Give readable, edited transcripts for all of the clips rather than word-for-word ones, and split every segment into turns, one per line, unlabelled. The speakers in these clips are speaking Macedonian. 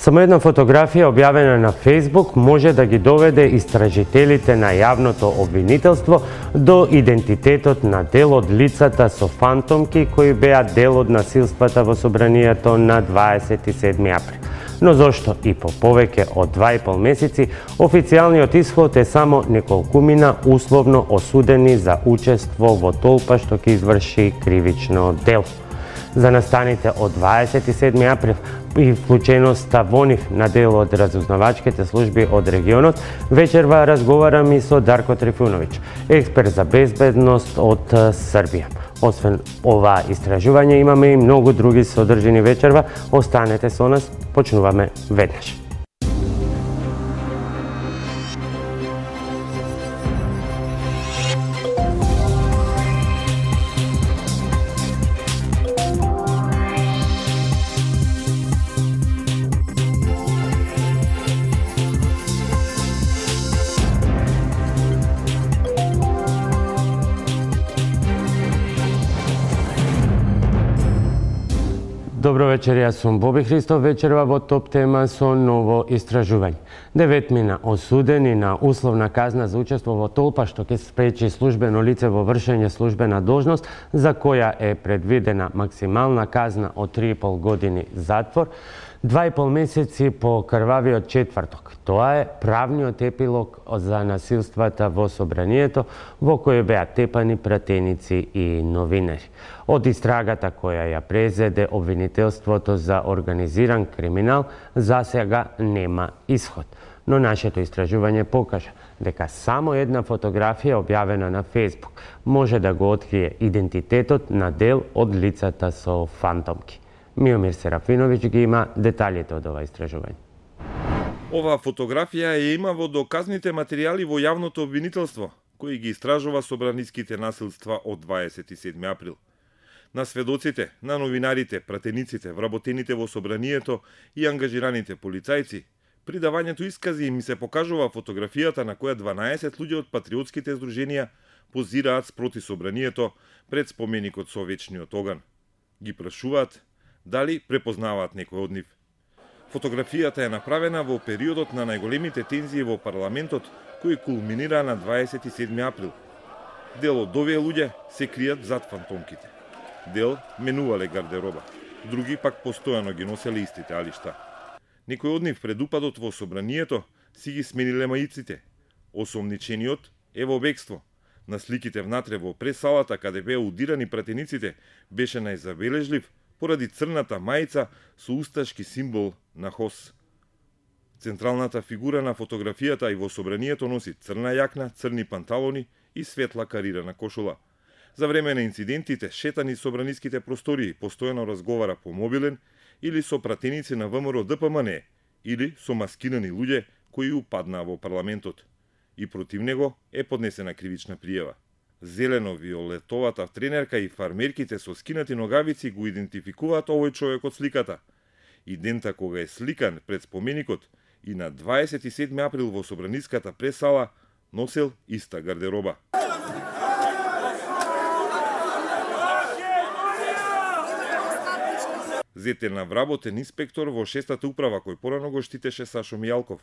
Само една фотографија објавена на Facebook може да ги доведе истражителите на јавното обвинителство до идентитетот на дел од лицата со фантомки кои беа дел од насилствата во собранието на 27 април. Но зошто и по повеќе од 2,5 месеци официјалниот исход е само неколкумина условно осудени за учество во толпа што ќе изврши кривично дело. За настаните од 27 април и вклученоста во нив на дел од разузнавачките служби од регионот, вечерва разговарам и со Дарко Трифуновиќ, експерт за безбедност од Србија. Освен ова истражување имаме и многу други содржини вечерва. Останете со нас, почнуваме веднаш. Добро вечер, јас сум Боби Христов. Вечерва во топ тема со ново истражување. 9 осудени на условна казна за учество во толпа што ќе спречи службено лице во вршење службена должност, за која е предвидена максимална казна од 3,5 години затвор, 2,5 месеци по крвавиот четврток. Тоа е правниот епилог за насилствата во собранието, во кој беа тепани пратеници и новинари. Од истрагата која ја презеде обвинителството за организиран криминал, засега нема исход. Но нашето истражување покажа дека само една фотографија објавена на Facebook може да го открие идентитетот на дел од лицата со фантомки. Миомир Серафиновиќ ги има деталите од ова истражување.
Оваа фотографија ја има во доказните материјали во јавното обвинителство, кои ги истражува собраниските насилства од 27 април. На сведоците, на новинарите, пратениците, вработените во собранието и ангажираните полицајци, при давањето искази им се покажува фотографијата на која 12 луѓе од патриотските здруженија позираат спроти собранието пред споменикот со вечниот оган. Ги прашуваат дали препознаваат некој од нив. Фотографијата е направена во периодот на најголемите тензии во парламентот, кои кулминира на 27 април. Дел од овие луѓе се кријат зад фантомките. Дел менувале гардероба, други пак постојано ги носеле истите алишта. Некој од нив пред упадот во собранието си ги смениле маиците. Осомничениот е во бегство. На сликите внатре во пресалата каде беа удирани пратениците беше најзабележлив поради црната мајца со усташки символ на ХОС. Централната фигура на фотографијата и во собранието носи црна јакна, црни панталони и светла карирана кошула. За време на инцидентите, шетани собраниските простории, постојано разговара по мобилен или со пратеници на ВМРО ДПМН, или со маскирани луѓе кои упаднаа во парламентот. И против него е поднесена кривична пријава. Зелено-виолетовата тренерка и фармерките со скинати ногавици го идентификуваат овој човек од сликата. И дента кога е сликан пред споменикот и на 27 април во собраниската пресала носел иста гардероба. Зете на вработен инспектор во 6-та управа кој порано го штитеше Сашо Мијалков.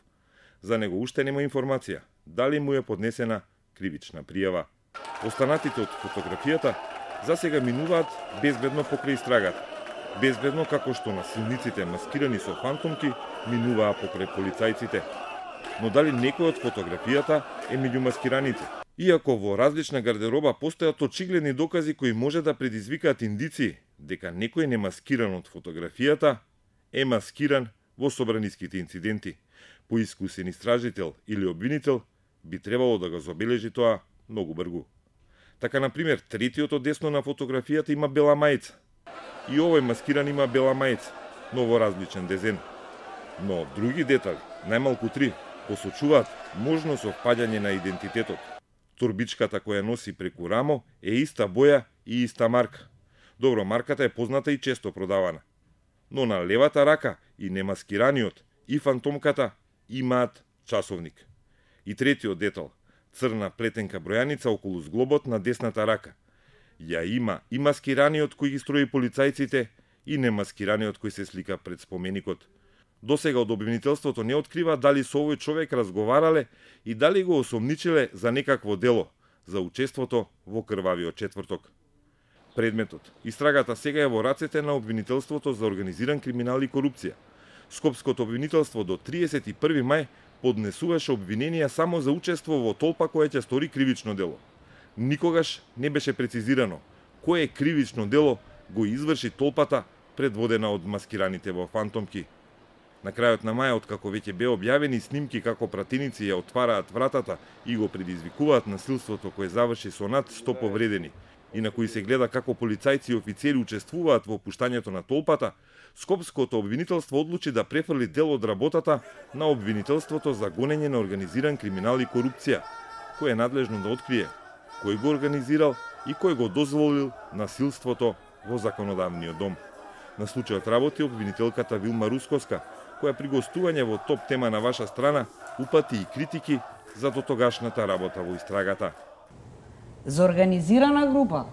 За него уште нема информација дали му е поднесена кривична пријава. Останатите од фотографијата засега минуваат безбедно покрај истрагата. Безбедно како што насилниците маскирани со фантомки минуваа покрај полицајците. Но дали некој од фотографијата е меѓу маскираните? Иако во различна гардероба постојат очигледни докази кои може да предизвикаат индиции дека некој немаскиран од фотографијата е маскиран во собраниските инциденти. Поискусен истражител или обвинител би требало да го забележи тоа многу бргу. Така, например, третиот од десно на фотографијата има бела мајца. И овој маскиран има бела мајца, но во различен дизајн. Но други детали, најмалку 3, посочуваат можно совпаѓање на идентитетот. Торбичката која носи преку рамо е иста боја и иста марка. Добро, марката е позната и често продавана. Но на левата рака и немаскираниот и фантомката имаат часовник. И третиот детал, црна плетенка бројаница околу зглобот на десната рака. Ја има и маскираниот кој ги строи полицајците и немаскираниот кој се слика пред споменикот. Досега од обвинителството не открива дали со овој човек разговарале и дали го осомничиле за некакво дело, за учеството во крвавиот четврток. Предметот истрагата сега е во рацете на обвинителството за организиран криминал и корупција. Скопското обвинителство до 31 мај поднесуваше обвиненија само за учество во толпа која ќе стори кривично дело. Никогаш не беше прецизирано кое кривично дело го изврши толпата предводена од маскираните во фантомки. На крајот на мај, откако веќе беа објавени снимки како пратеници ја отвараат вратата и го предизвикуваат насилството кое заврши со над 100 повредени, и на кои се гледа како полицајци и офицери учествуваат во пуштањето на толпата, Скопското обвинителство одлучи да префрли дел од работата на обвинителството за гонење на организиран криминал и корупција, кој е надлежно да открие кој го организирал и кој го дозволил насилството во законодавниот дом. На случајот работи обвинителката Вилма Русковска, која при гостување во топ тема на ваша страна упати и критики за дотогашната работа во истрагата.
За организирана група,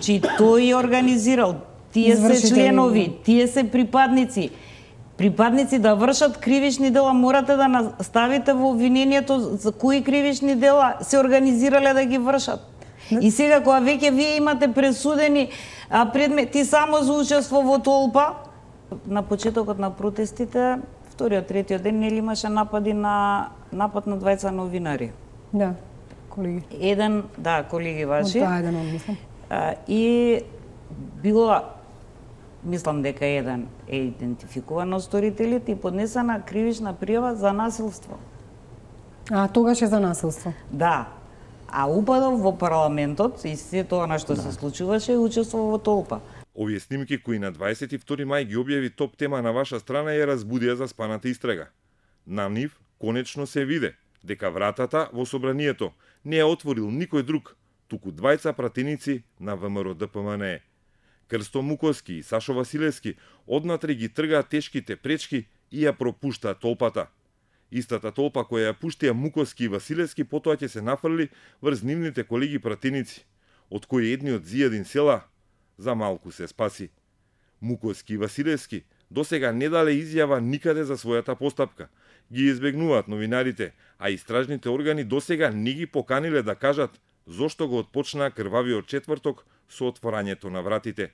чи тој организирал, тие се членови, тие се припадници. Припадници да вршат кривични дела, морате да наставите во обвинението за кои кривични дела се организирале да ги вршат. И сега кога веќе вие имате пресудени предмети само за учество во толпа, на почетокот на протестите, вториот, третиот ден, нели имаше напад на двајца новинари.
Да, колеги.
Еден, да, колеги ваши.
Да, еден од мислам.
И било, мислам дека еден е идентификуван од сторителите и поднесена кривична пријава за насилство.
Тогаш е за насилство.
Да. А упадов во парламентот и се тоа на што се случуваше и учествува во толпа.
Овие снимки кои на 22 мај ги објави топ тема на ваша страна ја разбудија за спаната истрага. На нив конечно се виде дека вратата во собранието не ја отворил никој друг, туку двајца пратеници на ВМРО ДПМНЕ. Крсто Муковски и Сашо Василевски однатре ги тргаат тешките пречки и ја пропуштаат толпата. Истата толпа која ја пуштија Муковски и Василевски потоа ќе се нафрли врз нивните колеги пратеници, од кои едниот зијадин села за малку се спаси. Муковски и Василевски досега не дале изјава никаде за својата постапка. Ги избегнуваат новинарите, а истражните органи досега не ги поканиле да кажат зошто го отпочнаа крвавиот четврток со отворањето на вратите.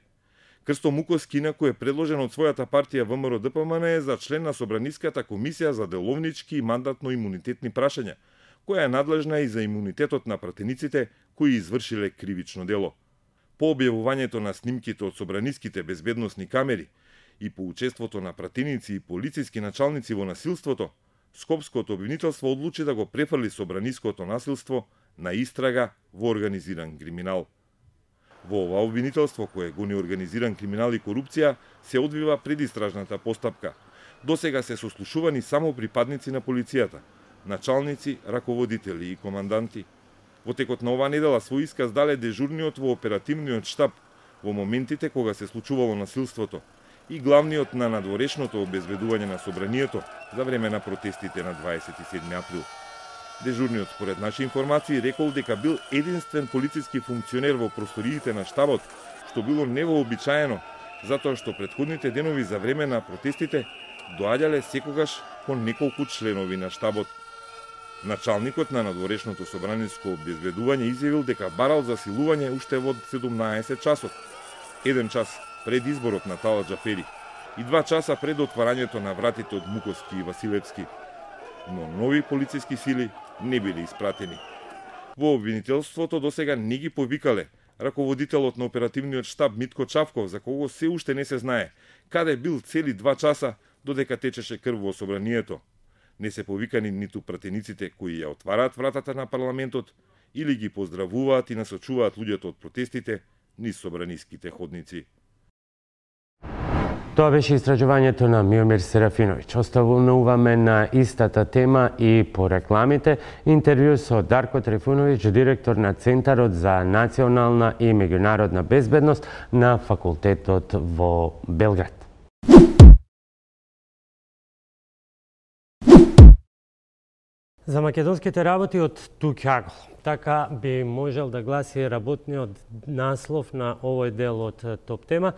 Крсто Муковски инаку е предложен од својата партија ВМРО ДПМНЕ за член на Собраниската комисија за деловнички и мандатно-имунитетни прашања, која е надлежна и за имунитетот на пратениците кои извршиле кривично дело. По објавувањето на снимките од собраниските безбедносни камери и по учеството на пратеници и полициски началници во насилството, Скопското обвинителство одлучи да го префрли собраниското насилство на истрага во организиран криминал. Во ова обвинителство, кое гони организиран криминал и корупција, се одвива предистражната постапка. Досега се сослушувани само припадници на полицијата, началници, раководители и команданти. Во текот на оваа недела свој исказ дале дежурниот во оперативниот штаб во моментите кога се случувало насилството и главниот на надворешното обезбедување на собранието за време на протестите на 27 април. Дежурниот, според наши информации, рекол дека бил единствен полициски функционер во просториите на штабот, што било невообичаено, затоа што претходните денови за време на протестите доаѓале секогаш по неколку членови на штабот. Началникот на надворешното собраниско обезбедување изјавил дека барал засилување уште во 17 часот, 1 час пред изборот на Тала Џафери и 2 часа пред отварањето на вратите од Муковски и Василевски. Но нови полициски сили не биле испратени. Во обвинителството досега не ги повикале раководителот на оперативниот штаб Митко Чавков, за кого се уште не се знае каде бил цели 2 часа додека течеше крв во собранието. Не се повикани ниту пратениците кои ја отвараат вратата на парламентот или ги поздравуваат и насочуваат луѓето од протестите низ собраниските ходници.
Тоа беше истражувањето на Миомир Серафиновиќ. Оставуваме на истата тема и по рекламите. Интервју со Дарко Трифуновиќ, директор на Центарот за национална и меѓународна безбедност на факултетот во Белград. За македонските работи од Тукјагол. Така би можел да гласи работниот наслов на овој дел од топ тема.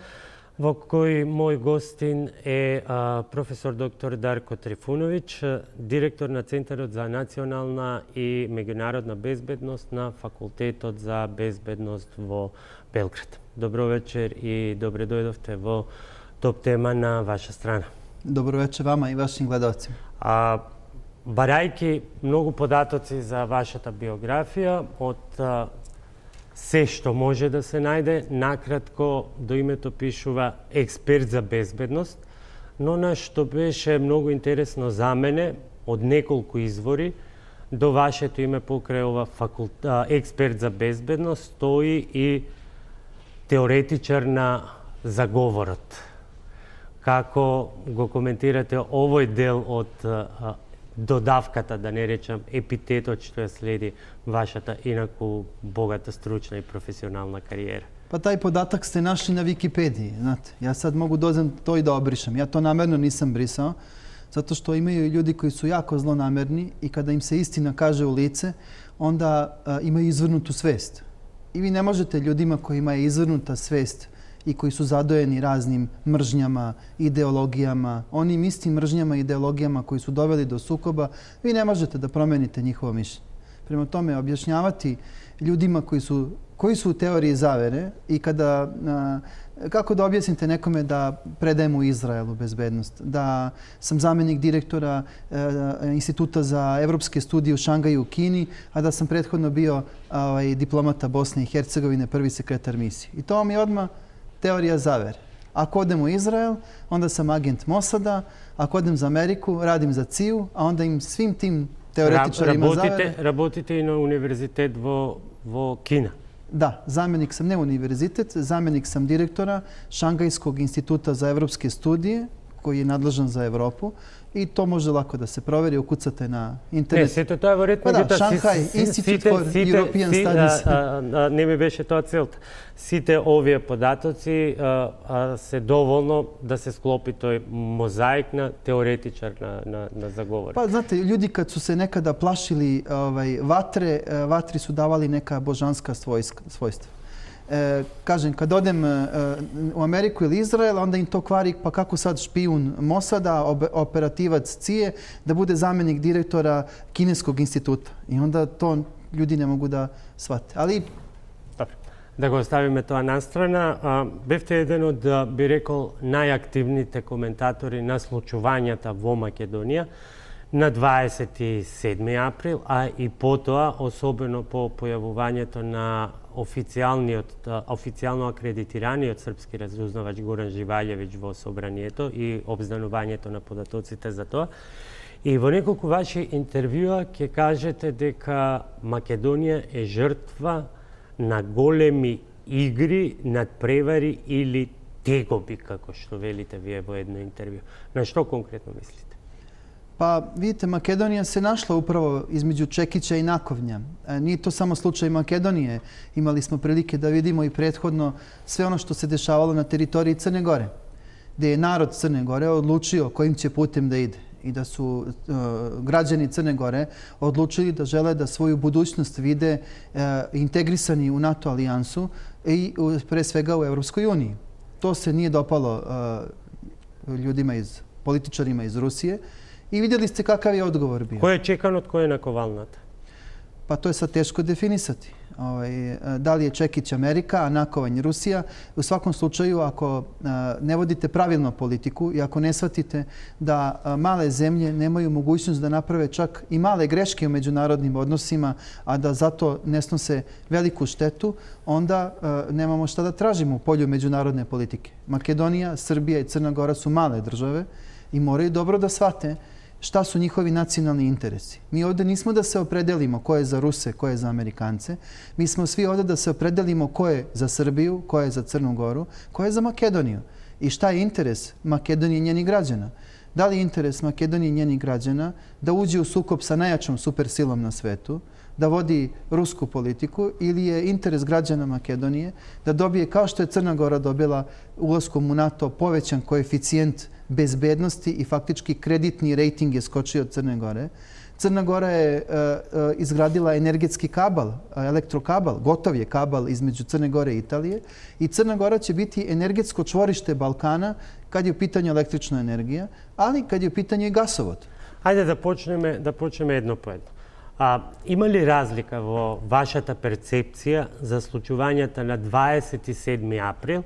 во кој мој гостин е професор доктор Дарко Трифуновиќ, директор на Центарот за национална и меѓународна безбедност на Факултетот за безбедност во Белград. Добро вечер и добре дојдовте во топ тема на ваша страна.
Добро вечер вама и вашим гледалцima.
Барајќи многу податоци за вашата биографија, од се што може да се најде, накратко до името пишува експерт за безбедност, но на што беше многу интересно за мене, од неколку извори, до вашето име покрај ова експерт за безбедност стои и теоретичар на заговорот. Како го коментирате овој дел од додавката, да не речам епитетот што ја следи вашата инаку богата стручна и професионална кариера?
Па тај податак сте нашли на Википедiji, знате. Ја сад могу дозем то и да обришам. Ја то намерно нисам брисао, zato што имају и људи кои су јако злонамерни и када им се истина каже у лице, онда имају изврнуту свест. И ви не можете људима кои имају изврнута свест i koji su zadojeni raznim mržnjama, ideologijama, onim istim mržnjama i ideologijama koji su doveli do sukoba, vi ne možete da promenite njihovo mišljenje. Prema tome, objašnjavati ljudima koji su u teoriji zavere i kada, kako da objasnite nekome da predajem u Izraelu bezbednost, da sam zamjenik direktora Instituta za evropske studije u Šangaju u Kini, a da sam prethodno bio diplomata Bosne i Hercegovine, prvi sekretar misije. I to vam je odmah teorija zavere. Ako odem u Izrael, onda sam agent Mosada, ako odem za Ameriku, radim za CIA-u, a onda im svim tim teoretičarima zavere...
Работите и на универзитет во Кина?
Da, zamjenik sam, ne univerzitet, zamjenik sam direktora Šangajskog instituta za evropske studije, koji je nadležan za Evropu. I to može lako da se proveri, ukucate na internet.
Не, сето тоа веројатно
да, Шанхај, Institute for European Studies.
Не ми беше тоа целта. Сите овие податоци се доволно да се склопи тој мозаик на теоретичар на заговор.
Pa, znate, ljudi kad su se nekada plašili vatri su davali neka božanska svojstva. Kažem, kad odem u Ameriku ili Izrael, onda im to kvari, pa kako sad špijun Mosada, operativac CIA, da bude zamjenik direktora Kineskog instituta. I onda to ljudi ne mogu da shvate. Ali...
Dobro. Да го оставиме тоа настрана. Бевте еден од, би рекол, најактивните коментатори на случувањата во Македонија на 27 април, а и потоа, особено по појавувањето на официјално акредитираниот српски разузнавач Горан Живаљевиќ во собранието и обзнанувањето на податоците за тоа. И во неколку ваши интервјуа ќе кажете дека Македонија е жртва на големи игри, надпревари или тегоби, како што велите вие во едно интервју. На што конкретно мислите?
Pa, vidite, Makedonija se našla upravo između Čekića i Nakovnja. Nije to samo slučaj Makedonije. Imali smo prilike da vidimo i prethodno sve ono što se dešavalo na teritoriji Crne Gore, gdje je narod Crne Gore odlučio kojim će putem da ide i da su građani Crne Gore odlučili da žele da svoju budućnost vide integrisani u NATO alijansu i pre svega u Evropskoj uniji. To se nije dopalo ljudima, političarima iz Rusije. I vidjeli ste kakav je odgovor bio.
Ko je čekanot, ko je nakovalnat?
Pa to je sad teško definisati. Da li je Čekić Amerika, a Nakovanj Rusija. U svakom slučaju, ako ne vodite pravilno politiku i ako ne shvatite da male zemlje nemaju mogućnost da naprave čak i male greške u međunarodnim odnosima, a da zato ne snose veliku štetu, onda nemamo šta da tražimo u polju međunarodne politike. Makedonija, Srbija i Crna Gora su male države i moraju dobro da shvate šta su njihovi nacionalni interesi. Mi ovdje nismo da se opredelimo ko je za Ruse, ko je za Amerikance. Mi smo svi ovdje da se opredelimo ko je za Srbiju, ko je za Crnu Goru, ko je za Makedoniju. I šta je interes Makedonije i njenih građana? Da li je interes Makedonije i njenih građana da uđe u sukob sa najjačom supersilom na svetu, da vodi rusku politiku, ili je interes građana Makedonije da dobije, kao što je Crna Gora dobila ulaskom u NATO, povećan koeficijent bezbednosti i faktički kreditni rejting je skočio od Crne Gore, Crna Gora je izgradila energetski kabal, elektrokabal, gotov je kabal između Crne Gore i Italije i Crna Gora će biti energetsko čvorište Balkana kad je u pitanju električna energija, ali kad je u pitanju i gasovod.
Ajde da počneme jedno po jedno. Има ли разлика во вашата перцепција за случувањата на 27 април,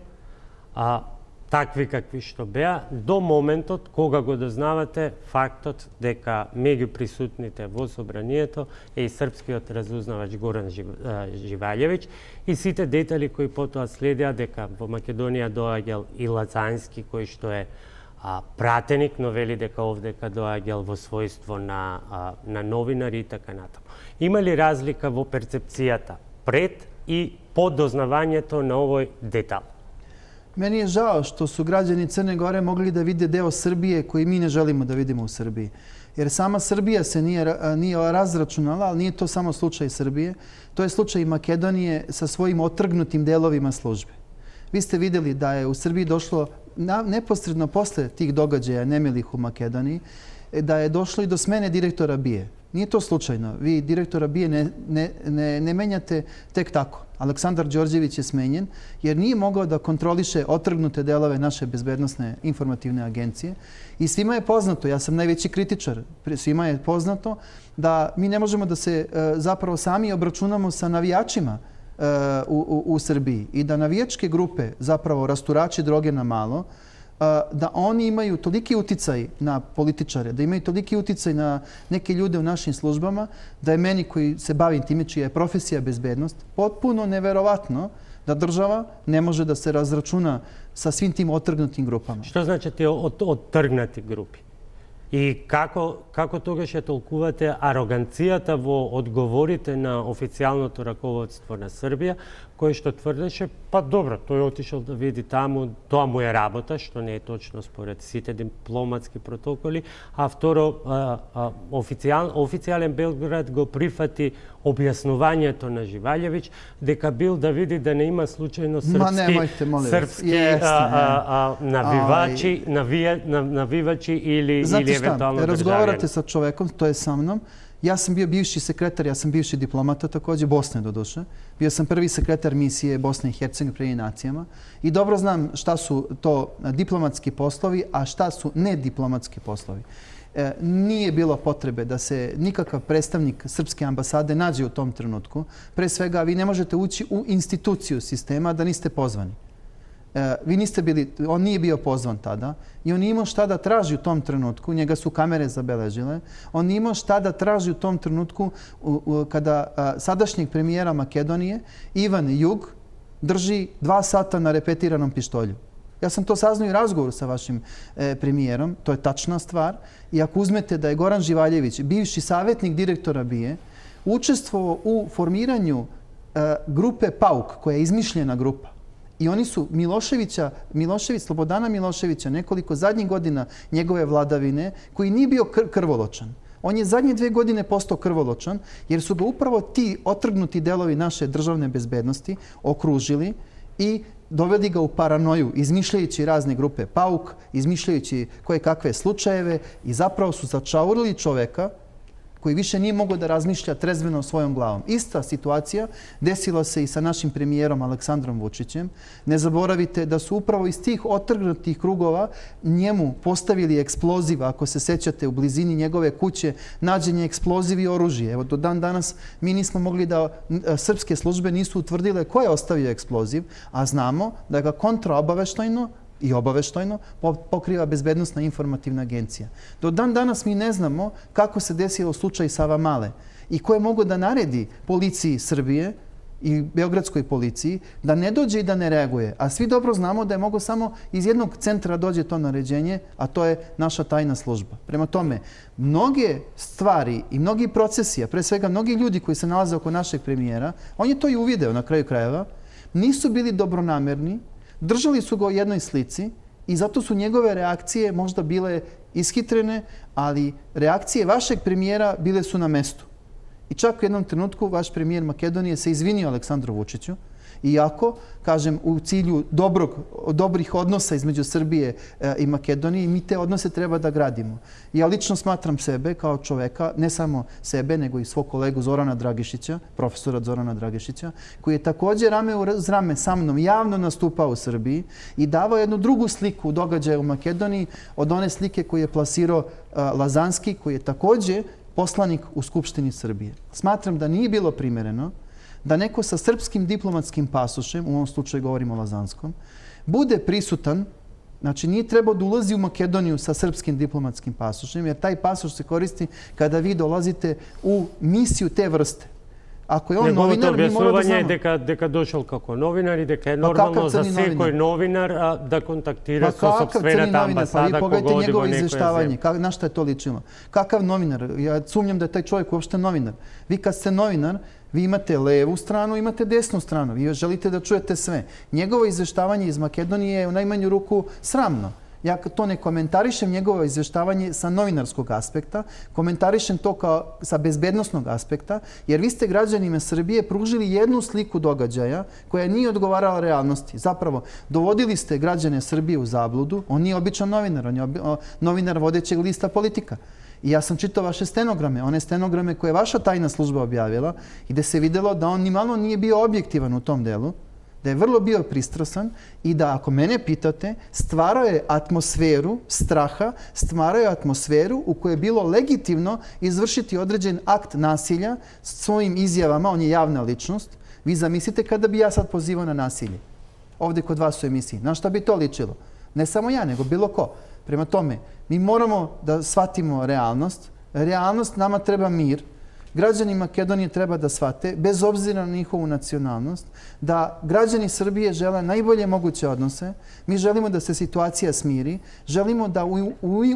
такви какви што беа, до моментот кога го дознавате фактот дека меѓу присутните во собранието е и српскиот разузнавач Горан Живаљевиќ и сите детали кои потоа следеа дека во Македонија доаѓал и Лацански, кој што е пратеник, но вели дека овдека доаѓал во својство на новинари и така натаму. Има ли разлика во перцепцијата пред и по дознавањето на овој детал?
Meni je žao što su građani Crne Gore mogli da vide deo Srbije koji mi ne želimo da vidimo u Srbiji. Jer sama Srbija se nije razračunala, ali nije to samo slučaj Srbije. To je slučaj Makedonije sa svojim otrgnutim delovima službe. Vi ste vidjeli da je u Srbiji došlo neposredno posle tih događaja nemilih u Makedoniji, da je došlo i do smene direktora BIA. Nije to slučajno. Vi direktora BIA ne menjate tek tako. Aleksandar Đorđević je smenjen jer nije mogao da kontroliše otrgnute delove naše bezbednosne informativne agencije. I svima je poznato, ja sam najveći kritičar, svima je poznato da mi ne možemo da se zapravo sami obračunamo sa navijačima u Srbiji i da navijačke grupe, zapravo rasturači droge na malo, da oni imaju toliki uticaj na političare, da imaju toliki uticaj na neke ljude u našim službama, da je meni koji se bavim time, čija je profesija bezbednost, potpuno neverovatno da država ne može da se razračuna sa svim tim otrgnutim grupama.
Што значи те отргнати групи? И како тогаш ја толкувате ароганцијата во одговорите на официјалното раководство на Србија, кој што тврдеше, па добро, тој отишел да види таму, тоа му е работа, што не е точно според сите дипломатски протоколи, а второ, официјален Белград го прифати објаснувањето на Живаљевиќ, дека бил да види да не има случајно српски навивачи или евентуално државјани.
Разговарате sa čovekom, to je sa mnom. Ja sam bio bivši sekretar, ja sam bivši diplomata takođe, Bosne do duše. Bio sam prvi sekretar misije Bosne i Hercegovine pri nacijama i dobro znam šta su to diplomatski poslovi, a šta su nediplomatski poslovi. Nije bilo potrebe da se nikakav predstavnik Srpske ambasade nađe u tom trenutku. Pre svega, vi ne možete ući u instituciju sistema da niste pozvani. Vi niste bili, on nije bio pozvan tada i on nije imao šta da traži u tom trenutku, njega su kamere zabeležile, on nije imao šta da traži u tom trenutku kada sadašnjeg premijera Makedonije, Ivan Jug, drži 2 sata na repetiranom pištolju. Ja sam to saznao i razgovoru sa vašim premijerom, to je tačna stvar. I ako uzmete da je Goran Živaljević, bivši savjetnik direktora BIA, učestvovao u formiranju grupe PAUK, koja je izmišljena grupa, i oni su Slobodana Miloševića, nekoliko zadnjih godina njegove vladavine, koji nije bio krvoločan. On je zadnje 2 godine postao krvoločan, jer su ga upravo ti otrgnuti delovi naše državne bezbednosti okružili i doveli ga u paranoju, izmišljajući razne grupe PAUK, izmišljajući koje kakve slučajeve i zapravo su začaurili čoveka koji više nije mogao da razmišlja trezveno svojom glavom. Ista situacija desila se i sa našim premijerom Aleksandrom Vučićem. Ne zaboravite da su upravo iz tih otrgnutih krugova njemu postavili eksploziv, ako se sećate, u blizini njegove kuće nađen je eksploziv i oružje. Evo, do dan danas mi nismo mogli da, srpske službe nisu utvrdile ko je ostavio eksploziv, a znamo da ga kontraobaveštajno i obaveštajno pokriva Bezbednosna informativna agencija. Do dan danas mi ne znamo kako se desilo slučaj Savamale i ko je mogao da naredi policiji Srbije i Beogradskoj policiji da ne dođe i da ne reaguje. A svi dobro znamo da je mogao samo iz jednog centra dođe to naređenje, a to je naša tajna služba. Prema tome, mnoge stvari i mnogi procesi, a pre svega mnogi ljudi koji se nalaze oko našeg premijera, on je to i uvideo na kraju krajeva, nisu bili dobronamerni, držali su ga u jednoj slici i zato su njegove reakcije možda bile ishitrene, ali reakcije vašeg premijera bile su na mestu. I čak u jednom trenutku vaš premijer Makedonije se izvinio Aleksandru Vučiću Iako, kažem, u cilju dobrih odnosa između Srbije i Makedonije, mi te odnose treba da gradimo. Ja lično smatram sebe kao čoveka, ne samo sebe, nego i svog kolegu Zorana Dragišića, profesora Zorana Dragišića, koji je također rame uz rame sa mnom javno nastupao u Srbiji i davao jednu drugu sliku događaja u Makedoniji od one slike koju je plasirao Lazanski, koji je također poslanik u Skupštini Srbije. Smatram da nije bilo primereno da neko sa srpskim diplomatskim pasošem, u ovom slučaju govorimo o Lazanskom, bude prisutan, znači nije trebao da ulazi u Makedoniju sa srpskim diplomatskim pasošem, jer taj pasoš se koristi kada vi dolazite u misiju te vrste. Ako je on novinar, mi mora da znamo.
Negovото дека дошол како новинар и дека е нормално за секој новинар да контактира со сопствената амбасада кога оди во некоја земја.
Na šta je to ličilo? Kakav novinar? Ja sumnjam da je taj čovjek uopšte novinar. Vi kad ste novinar, vi imate levu stranu, imate desnu stranu. Vi želite da čujete sve. Njegovo izveštavanje iz Makedonije je u najmanju ruku sramno. Ja to ne komentarišem njegovo izveštavanje sa novinarskog aspekta, komentarišem to kao sa bezbednosnog aspekta, jer vi ste građanima Srbije pružili jednu sliku događaja koja nije odgovarala realnosti. Zapravo, dovodili ste građane Srbije u zabludu. On nije običan novinar, on je novinar vodećeg lista Politika. I ja sam čitao vaše stenograme, one stenograme koje je vaša tajna služba objavila i gde se videlo da on ni malo nije bio objektivan u tom delu, da je vrlo bio pristrasan i da, ako mene pitate, stvarao je atmosferu straha, stvarao je atmosferu u kojoj je bilo legitimno izvršiti određen akt nasilja svojim izjavama. On je javna ličnost. Vi zamislite kada bi ja sad pozivao na nasilje ovdje kod vas u emisiji. Na šta bi to ličilo? Ne samo ja, nego bilo ko. Prema tome, mi moramo da shvatimo realnost. Realnost, nama treba mir. Građani Makedonije treba da shvate, bez obzira na njihovu nacionalnost, da građani Srbije žele najbolje moguće odnose. Mi želimo da se situacija smiri. Želimo da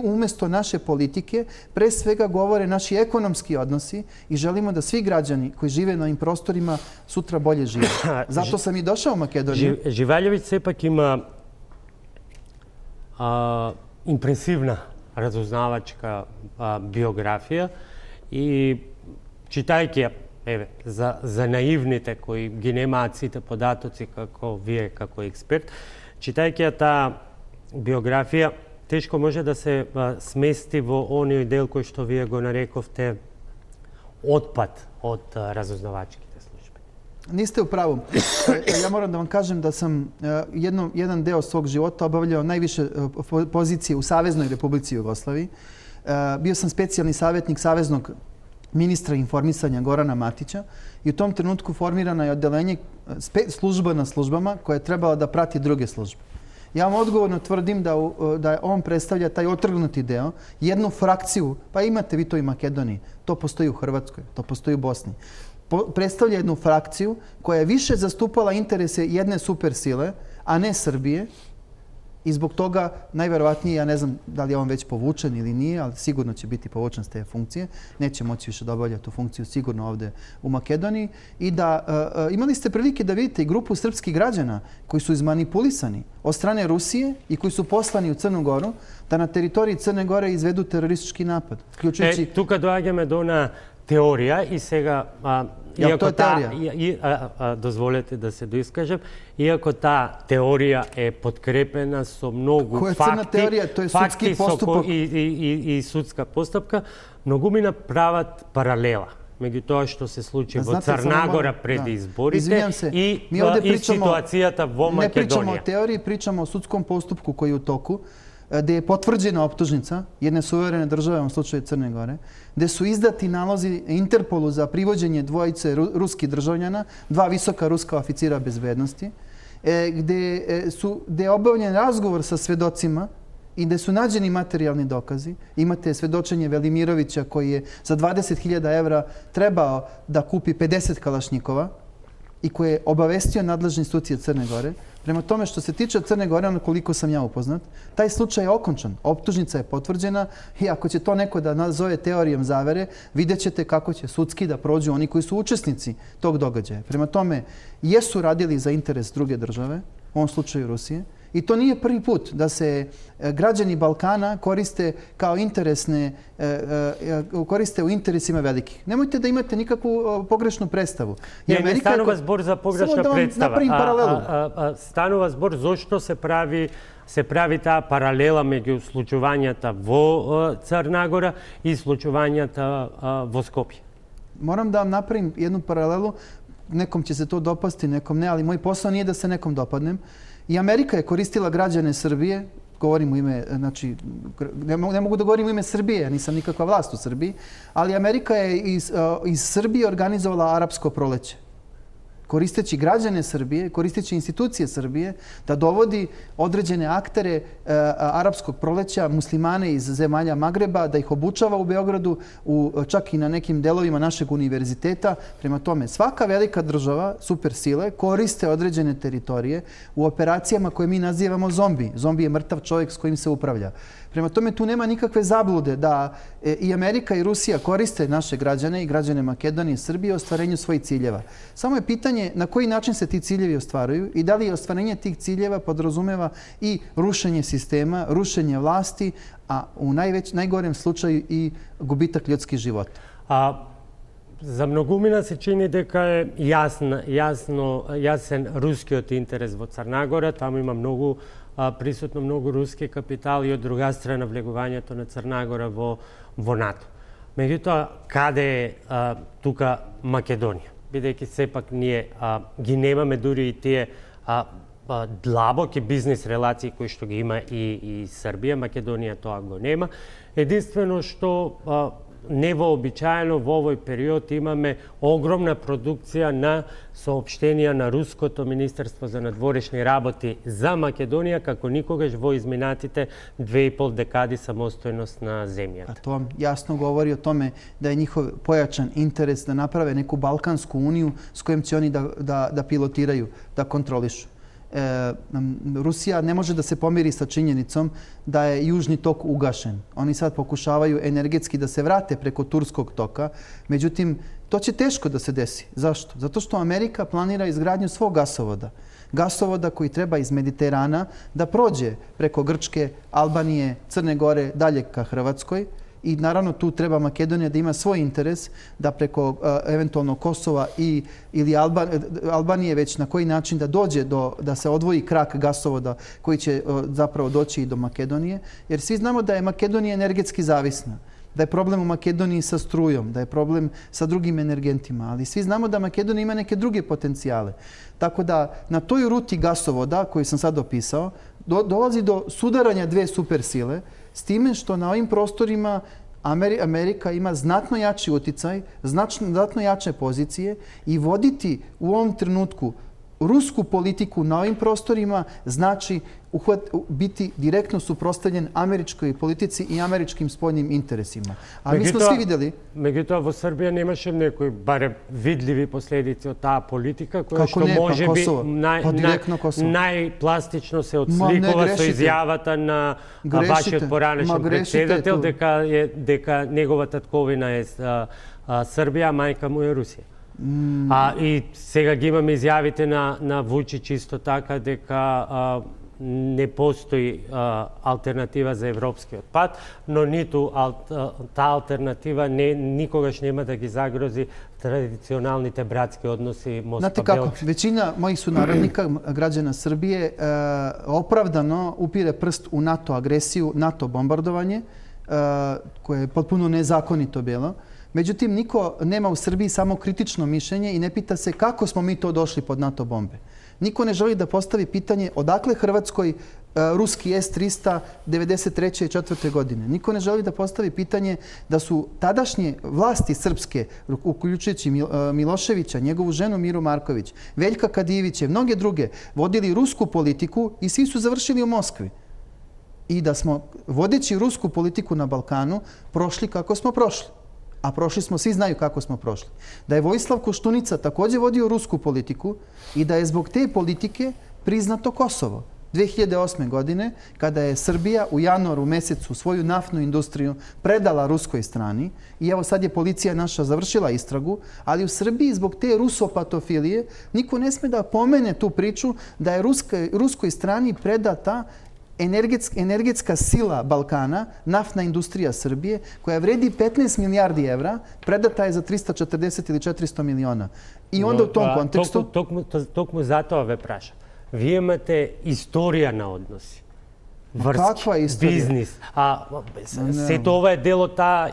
umjesto naše politike pre svega govore naši ekonomski odnosi i želimo da svi građani koji žive na ovim prostorima sutra bolje žive. Zato sam i došao u Makedoniju.
Живалевиć сепак има импресивна разузнавачка биографија и читајќи ја за наивните кои ги немаат сите податоци како вие како експерт, читајќи ја таа биографија, тешко може да се смести во оној дел кој што вие го нарековте отпад од разузнавачките служби.
Niste u pravu. Ja moram da vam kažem da sam jedan deo svog života obavljao najviše pozicije u Saveznoj Republici Jugoslaviji. Bio sam specijalni savjetnik Saveznog ministra informisanja Gorana Matića i u tom trenutku formirano je odelenje služba na službama koja je trebala da prati druge službe. Ja vam odgovorno tvrdim da on predstavlja taj otrgnuti deo, jednu frakciju, pa imate vi to i Makedoniji, to postoji u Hrvatskoj, to postoji u Bosni. Predstavlja jednu frakciju koja je više zastupala interese jedne supersile, a ne Srbije. I zbog toga, najverovatnije, ja ne znam da li je on već povučen ili nije, ali sigurno će biti povučen s te funkcije. Neće moći više da obavlja tu funkciju sigurno ovdje u Makedoniji. I da imali ste prilike da vidite i grupu srpskih građana koji su izmanipulisani od strane Rusije i koji su poslani u Crnu Goru da na teritoriji Crne Gore izvedu teroristički napad.
Тука доаѓаме до она теорија и сега дозволете да се доискажем, иако таа теорија е подкрепена со многу факти и судска постапка, многумина прават паралела меѓу тоа што се случи во Црна Гора пред изборите и ситуацијата во Македонија.
Не pričamo o teoriji, pričamo o sudskom postupku koji je u toku, gde je potvrđena optužnica jedne suverene države, u slučaju Crne Gore, gde su izdati nalozi Interpolu za privođenje dvojice ruskih državljana, dva visoka ruska oficira bezbednosti, gde je obavljen razgovor sa svedocima i gde su nađeni materijalni dokazi. Imate svedočenje Velimirovića koji je za 20.000 evra trebao da kupi 50 kalašnjikova i koji je obavestio nadležne institucije Crne Gore. Prema tome, što se tiče Crne Gore, ono koliko sam ja upoznat, taj slučaj je okončan. Optužnica je potvrđena i ako će to neko da nazove teorijom zavere, vidjet ćete kako će sudski da prođu oni koji su učesnici tog događaja. Prema tome, jesu radili za interes druge države, u ovom slučaju Rusije, I to nije prvi put da se građani Balkana koriste kao koriste u interesima velikih. Nemojte da imate nikakvu pogrešnu predstavu.
Не станува збор за погрешна представа. Станува збор зошто се прави таа паралела меѓу случувањата во Црна Гора и случувањата во Скопје.
Moram da vam napravim jednu paralelu. Nekom će se to dopasti, nekom ne, ali moj posao nije da se nekom dopadnem. I Amerika je koristila građane Srbije, govorim u ime, znači, ne mogu da govorim u ime Srbije, ja nisam nikakva vlast u Srbiji, ali Amerika je iz Srbije organizovala arapsko proleće. Koristeći građane Srbije, koristeći institucije Srbije, da dovodi određene aktere arapskog proleća, muslimane iz zemalja Magreba, da ih obučava u Beogradu, čak i na nekim delovima našeg univerziteta. Prema tome, svaka velika država, supersile, koriste određene teritorije u operacijama koje mi nazivamo zombi. Zombi je mrtav čovjek s kojim se upravlja. Prema tome, tu nema nikakve zablude da i Amerika i Rusija koriste naše građane i građane Makedonije i Srbije u ostvarenju svojih ciljeva. Samo je pitanje na koji način se ti ciljevi ostvaruju i da li ostvarenje tih ciljeva podrazumeva i rušenje sistema, rušenje vlasti, a u najgorem slučaju i gubitak ljudskih života.
За многумина се чини дека е јасен рускиот интерес во Црна Гора. Таму има присутно многу руски капитал и од друга страна влегувањето на Црна Гора во НАТО. Меѓутоа, каде е тука Македонија? Бидејќи сепак ние ги немаме дури и тие длабоки бизнес релации кои што ги има и Србија, Македонија тоа го нема. Единствено што невообичаено во овој период имаме огромна продукција на соопштенија на Руското Министерство за надворешни работи за Македонија, како никогаш во изминатите 2,5 декади самостојност на земјата.
To vam jasno govori o tome da je njihov pojačan interes da naprave neku Balkansku uniju s kojom će oni da pilotiraju, da kontrolišu. Rusija ne može da se pomiri sa činjenicom da je južni tok ugašen. Oni sad pokušavaju energetski da se vrate preko turskog toka. Međutim, to će teško da se desi. Zašto? Zato što Amerika planira izgradnju svog gasovoda. Gasovoda koji treba iz Mediterana da prođe preko Grčke, Albanije, Crne Gore, dalje ka Hrvatskoj. I naravno tu treba Makedonija da ima svoj interes da preko eventualno Kosova ili Albanije već na koji način da dođe da se odvoji krak gasovoda koji će zapravo doći i do Makedonije. Jer svi znamo da je Makedonija energetski zavisna, da je problem u Makedoniji sa strujom, da je problem sa drugim energentima, ali svi znamo da Makedonija ima neke druge potencijale. Tako da na toj ruti gasovoda koju sam sad opisao dolazi do sudaranja dve supersile, s time što na ovim prostorima Amerika ima znatno jači uticaj, znatno jače pozicije i voditi u ovom trenutku rusku politiku na ovim prostorima znači biti direktno suprotstavljen američkoj politici i američkim spoljnim interesima. A mi smo svi videli...
Меѓутоа, во Србија немаше некои барем видливи последици од таа политика, која што може би најпластично се отсликува со изјавата на вашиот поранешен председател дека неговата татковина е Србија, мајка му е Русија. И сега ги имаме изјавите на Вучич исто така дека не постои алтернатива за европскиот пат, но ниту таа алтернатива никогаш нема да ги загрози традиционалните братски односи Москва-Белград.
Znate kako, većina mojih sunarodnika, građana Srbije, opravdano upire prst u NATO agresiju, NATO bombardovanje, koje je potpuno nezakonito bilo. Međutim, niko nema u Srbiji samo kritično mišljenje i ne pita se kako smo mi to došli pod NATO bombe. Niko ne želi da postavi pitanje odakle Hrvatskoj ruski S-300 93. i 4. godine. Niko ne želi da postavi pitanje da su tadašnje vlasti srpske, uključujući Miloševića, njegovu ženu Miru Marković, Veljka Kadijevića i mnoge druge, vodili rusku politiku i svi su završili u Moskvi. I da smo, vodeći rusku politiku na Balkanu, prošli kako smo prošli. A prošli smo, svi znaju kako smo prošli. Da je Vojislav Koštunica također vodio rusku politiku i da je zbog te politike priznato Kosovo. 2008. godine, kada je Srbija u januaru mesecu svoju naftnu industriju predala ruskoj strani, i evo sad je policija naša završila istragu, ali u Srbiji zbog te rusopatofilije niko ne sme da pomene tu priču da je ruskoj strani predata energetska sila Balkana, naftna industrija Srbije, koja vredi 15 milijardi evra, predata je za 340 ili 400 miliona. I onda u tom kontekstu...
Токму затоа ве праша. Вие имате историја на односи.
Каква историја?
Бизнис. Сето ова е дел од таа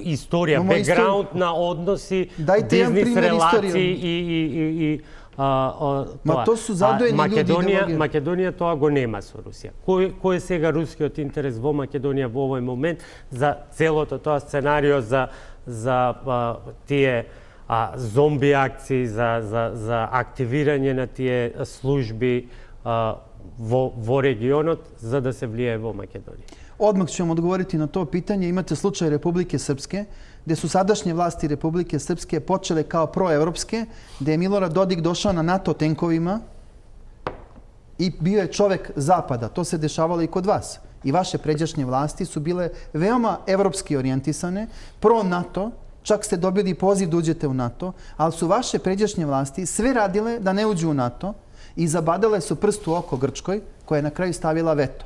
историја, бекграунд на односи, бизнис релации и
Ма то су задоени луѓе.
Македонија тоа го нема со Русија. Кој е сега рускиот интерес во Македонија во овој момент за целото тоа сценарио за тие зомби акции, за активирање на тие служби во регионот за да се влијае во Македонија?
Odmah ću vam odgovoriti na to pitanje. Imate slučaj Republike Srpske, gde su sadašnje vlasti Republike Srpske počele kao proevropske, gde je Milorad Dodik došao na NATO tenkovima i bio je čovek zapada. To se dešavalo i kod vas. I vaše pređašnje vlasti su bile veoma evropski orijentisane, pro-NATO, čak ste dobili poziv da uđete u NATO, ali su vaše pređašnje vlasti sve radile da ne uđu u NATO i zabadale su prst u oko Grčkoj, koja je na kraju stavila veto.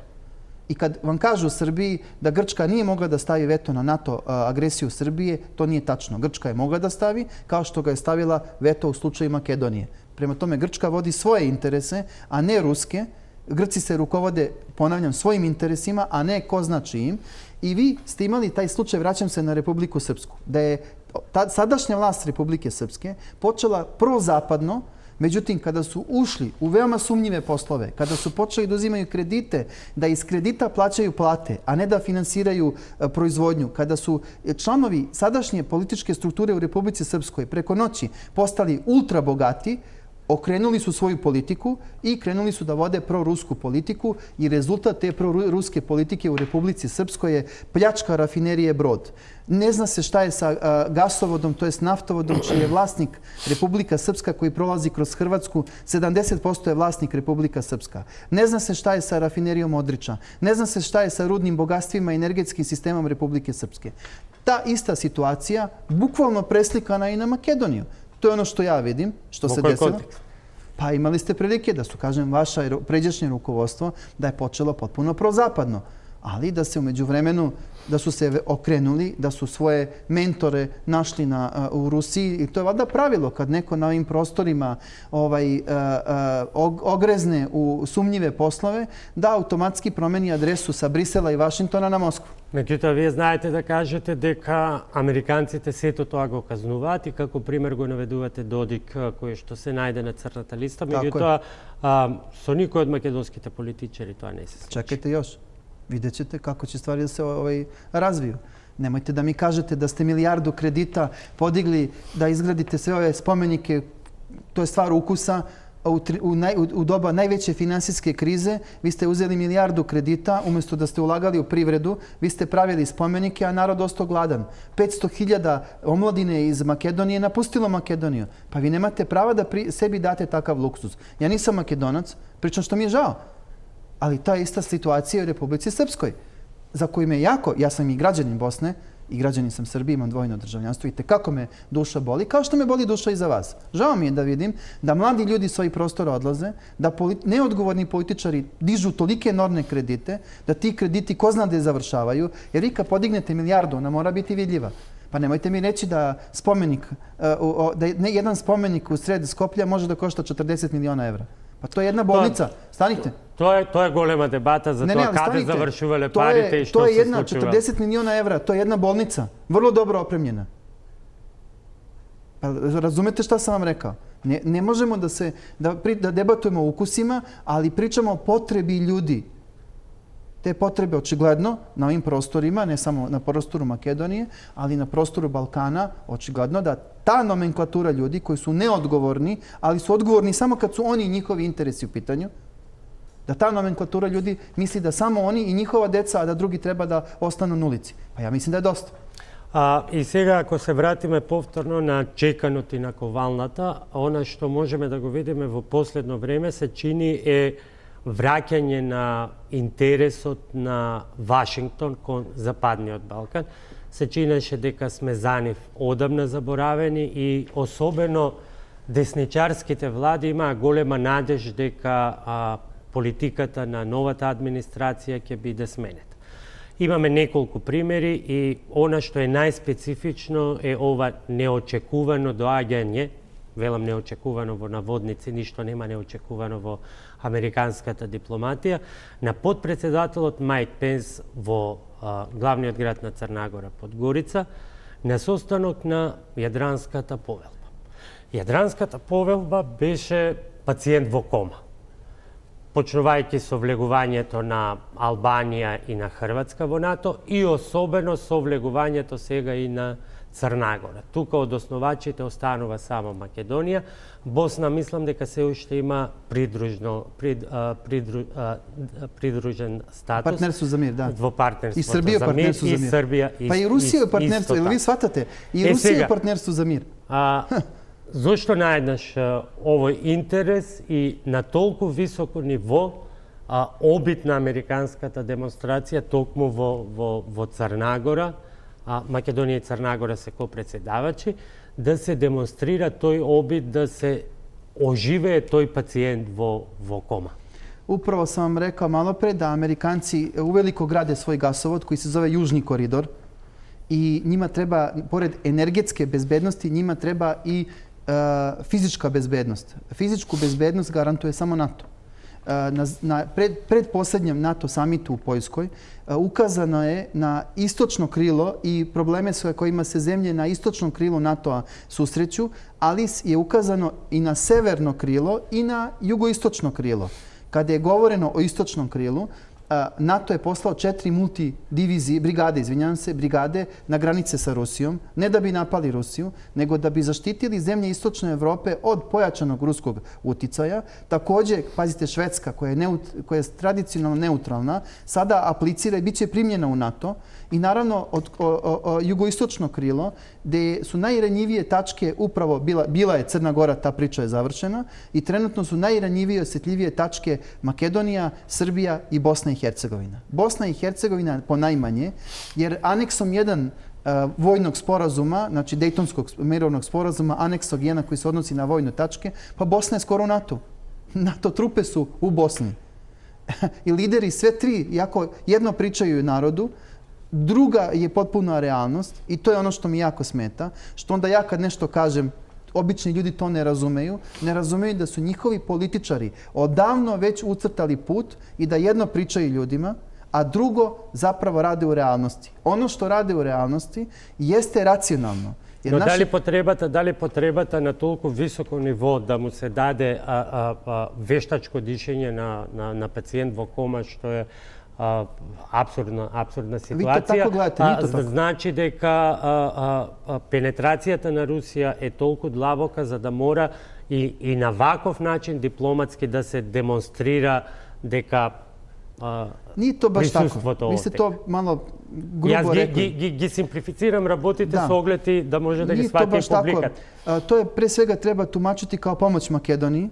I kad vam kažu u Srbiji da Grčka nije mogla da stavi veto na NATO agresiju Srbije, to nije tačno. Grčka je mogla da stavi, kao što ga je stavila veto u slučaju Makedonije. Prema tome, Grčka vodi svoje interese, a ne ruske. Grci se rukovode, ponavljam, svojim interesima, a ne ko zna čijim. I vi ste imali taj slučaj, vraćam se na Republiku Srpsku, da je sadašnja vlast Republike Srpske počela prozapadno. Međutim, kada su ušli u veoma sumnjive poslove, kada su počeli da uzimaju kredite, da iz kredita plaćaju plate, a ne da finansiraju proizvodnju, kada su članovi sadašnje političke strukture u Republici Srpskoj preko noći postali ultra bogati, okrenuli su svoju politiku i krenuli su da vode prorusku politiku i rezultat te proruske politike u Republici Srpskoj je pljačka rafinerije Brod. Ne zna se šta je sa gasovodom, to jest naftovodom, čiji je vlasnik Republika Srpska koji prolazi kroz Hrvatsku, 70% je vlasnik Republika Srpska. Ne zna se šta je sa rafinerijom Odriča. Ne zna se šta je sa rudnim bogatstvima i energetskim sistemom Republike Srpske. Ta ista situacija bukvalno preslikana i na Makedoniju. To je ono što ja vidim, što se desilo. Pa imali ste prilike da su, kažem, vaše pređašnje rukovodstvo da je počelo potpuno prozapadno, ali da se umeđu vremenu, da su se okrenuli, da su svoje mentore našli u Rusiji. I to je valjda pravilo kad neko na ovim prostorima ogrezne u sumnjive poslove, da automatski promeni adresu sa Brisela i Vašingtona na Moskvu.
Меѓутоа, вие знаете да кажете дека американците сето тоа го казнуваат и како пример го наведувате Додик, кој што се најде на црната листа. Меѓутоа, со никој од македонските политичари тоа не се случи.
Чекайте још. Vidjet ćete kako će stvari da se razviju. Nemojte da mi kažete da ste milijardu kredita podigli da izgradite sve ove spomenike. To je stvar ukusa. U doba najveće finansijske krize vi ste uzeli milijardu kredita, umjesto da ste ulagali u privredu, vi ste pravili spomenike, a narod ostao gladan. 500.000 omladine iz Makedonije napustilo Makedoniju. Pa vi nemate prava da sebi date takav luksuz. Ja nisam Makedonac, pričam što mi je žao. Ali ta ista situacija u Republici Srpskoj, za koju me jako, ja sam i građanin Bosne, i građanin sam Srbije, imam dvojno državljanstvo i tekako me duša boli, kao što me boli duša i za vas. Žao mi je da vidim da mladi ljudi svojih prostora odlaze, da neodgovorni političari dižu tolike enormne kredite, da ti krediti ko zna gde završavaju, jer vi kad podignete milijardu, ona mora biti vidljiva. Pa nemojte mi reći da jedan spomenik u sred Skoplja može da košta 40 miliona evra. Pa to je jedna bolnica. Stanite.
Тоа е голема дебата за тоа каде завршувале парите и што се случува.
To je 40 miliona evra, to je jedna bolnica, vrlo dobro opremljena. Pa razumete šta sam vam rekao? Ne možemo da debatujemo o ukusima, ali pričamo o potrebi ljudi. Te potrebe očigledno na ovim prostorima, ne samo na prostoru Makedonije, ali na prostoru Balkana, očigledno da ta nomenklatura ljudi koji su neodgovorni, ali su odgovorni samo kad su oni i njihovi interesi u pitanju, da ta nomenklatura ljudi misli da samo oni i njihova deca, a da drugi treba da ostanu na ulici. Pa ja mislim da je dosta.
И сега, ако се вратиме повторно на чеканото и на ковалната, она што можеме да го видиме во последно време се чини е vraќање на интересот на Вашингтон кон Западниот Балкан. Се чинеше дека сме за нив одамна заборавени и особено десничарските влади имаа голема надеж дека политиката на новата администрација ќе биде сменета. Имаме неколку примери и она што е најспецифично е ова неочекувано доаѓање, велам неочекувано во наводници, ништо нема неочекувано во американската дипломатија, на подпредседателот Мајк Пенс во главниот град на Црна Гора, Подгорица, на состанок на Јадранската повелба. Јадранската повелба беше пациент во кома. Почнувајќи со влегувањето на Албанија и на Хрватска во НАТО и особено со влегувањето сега и на Црна Гора. Тука од основачите останува само Македонија. Босна мислам дека се уште има придружен статус.
Партнерство за мир, да.
Во партнерство
и Србија
за мир, и Србија.
Па и Русија е партнерство, или ви сватате? И Русија е партнерство за мир.
Зошто наеднаш овој интерес и на толку високо ниво обид на американската демонстрација токму во Црна Гора, Македонија и Црна Гора се копредседавачи, да се демонстрира тој обид да се оживее тој пациент во кома.
Upravo sam vam rekao malo pre da Amerikanci uveliko grade svoj gasovod koji se zove Južni koridor i njima treba, pored energetske bezbednosti, njima treba i fizička bezbednost. Fizičku bezbednost garantuje samo NATO. Na predposlednjem NATO samitu u Poljskoj ukazano je na istočno krilo i probleme s kojima se zemlje na istočnom krilu NATO-a susreću, ali je ukazano i na severno krilo i na jugoistočno krilo. Kada je govoreno o istočnom krilu, NATO je poslao 4 brigade na granice sa Rusijom, ne da bi napali Rusiju, nego da bi zaštitili zemlje istočne Evrope od pojačanog ruskog uticaja. Također, pazite, Švedska, koja je tradicionalno neutralna, sada aplicira i bit će primljena u NATO. I naravno, jugoistočno krilo, gde su najranjivije tačke upravo bila je Crna Gora, ta priča je završena, i trenutno su najranjivije, osjetljivije tačke Makedonija, Srbija i Bosna i Hercegovina. Bosna i Hercegovina ponajmanje, jer aneksom 1 vojnog sporazuma, znači Dejtonskog mirovnog sporazuma, aneksog 1 koji se odnosi na vojne tačke, pa Bosna je skoro u NATO. NATO trupe su u Bosni. I lideri sve tri, jako jedno pričaju narodu, druga je potpuna realnost i to je ono što mi jako smeta, što onda ja kad nešto kažem, obični ljudi to ne razumeju da su njihovi političari odavno već ucrtali put i da jedno pričaju ljudima, a drugo zapravo rade u realnosti. Ono što rade u realnosti jeste racionalno.
Но дали потребата на толку високо ниво да му се даде вештачко дишење на пациент во кома, што е абсурдна ситуација.
Ви то тако гледате, не то тако.
Значи дека пенетрацијата на Русија е толку длабока за да мора и на ваков начин дипломатски да се демонстрира дека
Nije to baš tako. Vi ste to malo grubo rekli.
Ги симплифицирам работите со оглед и да може да ги свати и публикат.
To je pre svega treba tumačiti kao pomoć Makedoniji.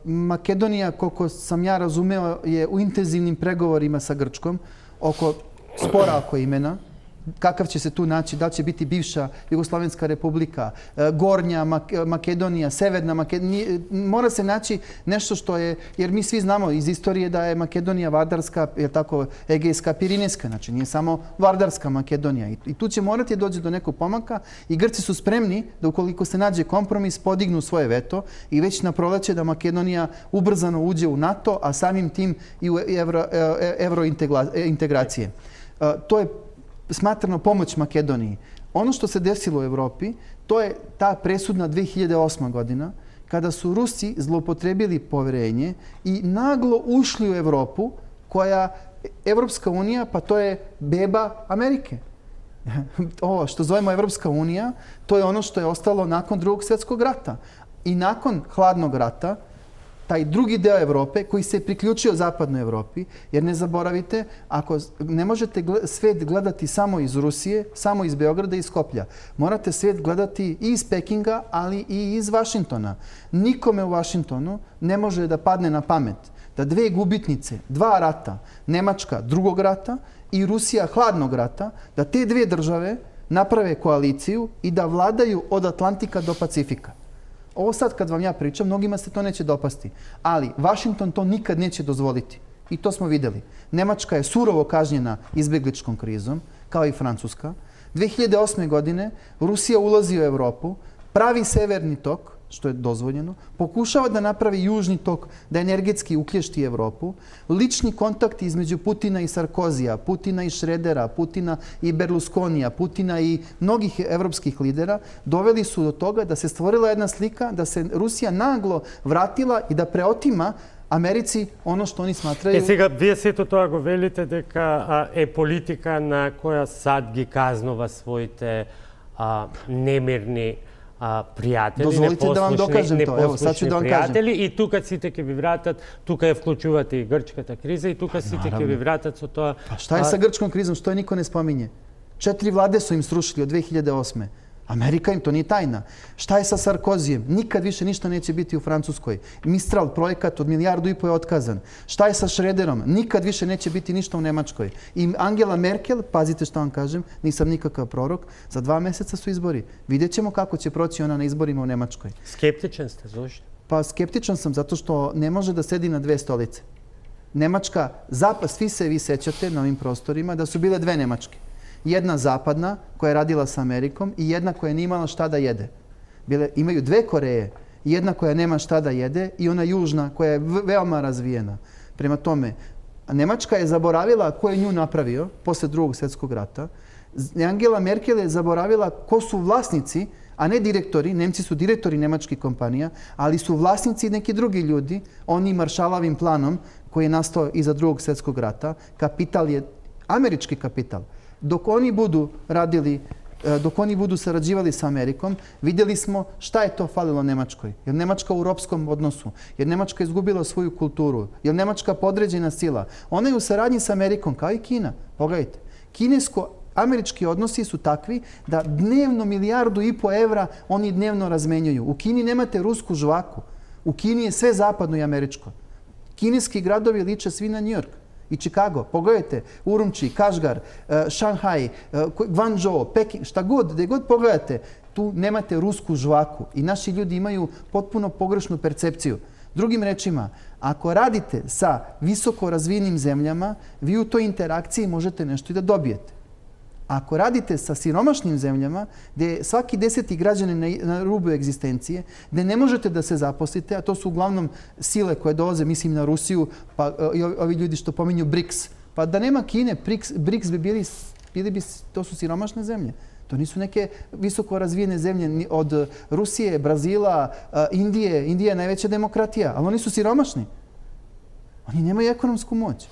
Makedonija, koliko sam ja razumeo, je u intenzivnim pregovorima sa Grčkom oko spora oko imena. Kakav će se tu naći, da li će biti bivša Jugoslovenska republika, Gornja Makedonija, Severna Makedonija. Mora se naći nešto što je, jer mi svi znamo iz istorije da je Makedonija Vardarska, je tako, Egejska, Pirinejska, znači nije samo Vardarska Makedonija. I tu će morati doći do nekog pomaka i Grci su spremni da ukoliko se nađe kompromis podignu svoje veto i već na proleće da Makedonija ubrzano uđe u NATO, a samim tim i u evrointegracije. To je smatrano pomoć Makedoniji. Ono što se desilo u Evropi, to je ta presudna 2008. godina, kada su Rusi zloupotrebili poverenje i naglo ušli u Evropu, koja, Evropska unija, pa to je beba Amerike. Ovo što zovemo Evropska unija, to je ono što je ostalo nakon Drugog svjetskog rata. I nakon Hladnog rata, taj drugi deo Evrope koji se priključio zapadnoj Evropi, jer ne zaboravite, ako ne možete svet gledati samo iz Rusije, samo iz Beograda i iz Skoplja. Morate svet gledati i iz Pekinga, ali i iz Vašingtona. Nikome u Vašingtonu ne može da padne na pamet da dve gubitnice, dva rata, Nemačka drugog rata i Rusija hladnog rata, da te dve države naprave koaliciju i da vladaju od Atlantika do Pacifika. Ovo sad kad vam ja pričam, mnogima se to neće dopasti. Ali Vašington to nikad neće dozvoliti. I to smo videli. Nemačka je surovo kažnjena izbegličkom krizom, kao i Francuska. 2008. godine Rusija ulazi u Evropu, pravi severni tok, što je dozvoljeno, pokušava da napravi južni tok, da energetski uklješti Evropu. Lični kontakti između Putina i Sarkozija, Putina i Šredera, Putina i Berlusconija, Putina i mnogih evropskih lidera doveli su do toga da se stvorila jedna slika da se Rusija naglo vratila i da preotima Америци, оно што они сматрaju...
Сега, вие сето тоа го велите дека е политика на која САД ги казнува своите немирни пријатели,
Дозволите да вам докажем тоа. Ево, сад ќе да вам кажем.
Пријатели, и тука сите ќе ви вратат, тука ја вклучувате и грчката криза, и тука сите ќе ви вратат со тоа...
Па шта е са грчком кризом, што нико не спомиње? 4 владе су им срушили од 2008. Америка им, то nije tajna. Šta je sa Sarkozijem? Nikad više ništa neće biti u Francuskoj. Mistral projekat od 1,5 milijardu je otkazan. Šta je sa Šrederom? Nikad više neće biti ništa u Nemačkoj. I Angela Merkel, pazite šta vam kažem, nisam nikakav prorok, za 2 meseca su izbori. Vidjet ćemo kako će proći ona na izborima u Nemačkoj.
Skeptičan ste, zašto?
Pa skeptičan sam zato što ne može da sedi na dve stolice. Nemačka, svi se vi sećate na ovim prostorima da su bile dve Nemačke. Jedna zapadna, koja je radila sa Amerikom, i jedna koja nije imala šta da jede. Imaju dve Koreje. Jedna koja nema šta da jede i ona južna, koja je veoma razvijena. Prema tome, Nemačka je zaboravila ko je nju napravio posle Drugog svjetskog rata. Angela Merkel je zaboravila ko su vlasnici, a ne direktori. Nemci su direktori nemačkih kompanija, ali su vlasnici neki drugi ljudi, oni Maršalovim planom koji je nastao iza Drugog svjetskog rata. Kapital je američki kapital. Dok oni budu radili, dok oni budu sarađivali sa Amerikom, vidjeli smo šta je to falilo Nemačkoj. Jer Nemačka u ropskom odnosu, jer Nemačka izgubila svoju kulturu, jer Nemačka podređena sila. Ona je u saradnji sa Amerikom, kao i Kina. Pogledajte, kinesko-američki odnosi su takvi da dnevno 1,5 milijardu evra oni dnevno razmenjuju. U Kini nemate rusku žvaku. U Kini je sve zapadno i američko. Kineski gradovi liče svi na New York i Chicago. Pogledajte, Urumči, Kašgar, Šanghaj, Guangzhou, Peking, šta god, gdje god pogledate, tu nemate rusku žvaku i naši ljudi imaju potpuno pogrešnu percepciju. Drugim rečima, ako radite sa visoko razvijenim zemljama, vi u toj interakciji možete nešto i da dobijete. Ako radite sa siromašnim zemljama, gdje svaki 10. građanin na rubu egzistencije, gdje ne možete da se zaposlite, a to su uglavnom sile koje dolaze, mislim na Rusiju, pa i ovi ljudi što pominju BRICS. Pa da nema Kine, BRICS bi bili, to su siromašne zemlje. To nisu neke visoko razvijene zemlje od Rusije, Brazila, Indije. Indija je najveća demokratija, ali oni su siromašni. Oni nemaju ekonomsku moć.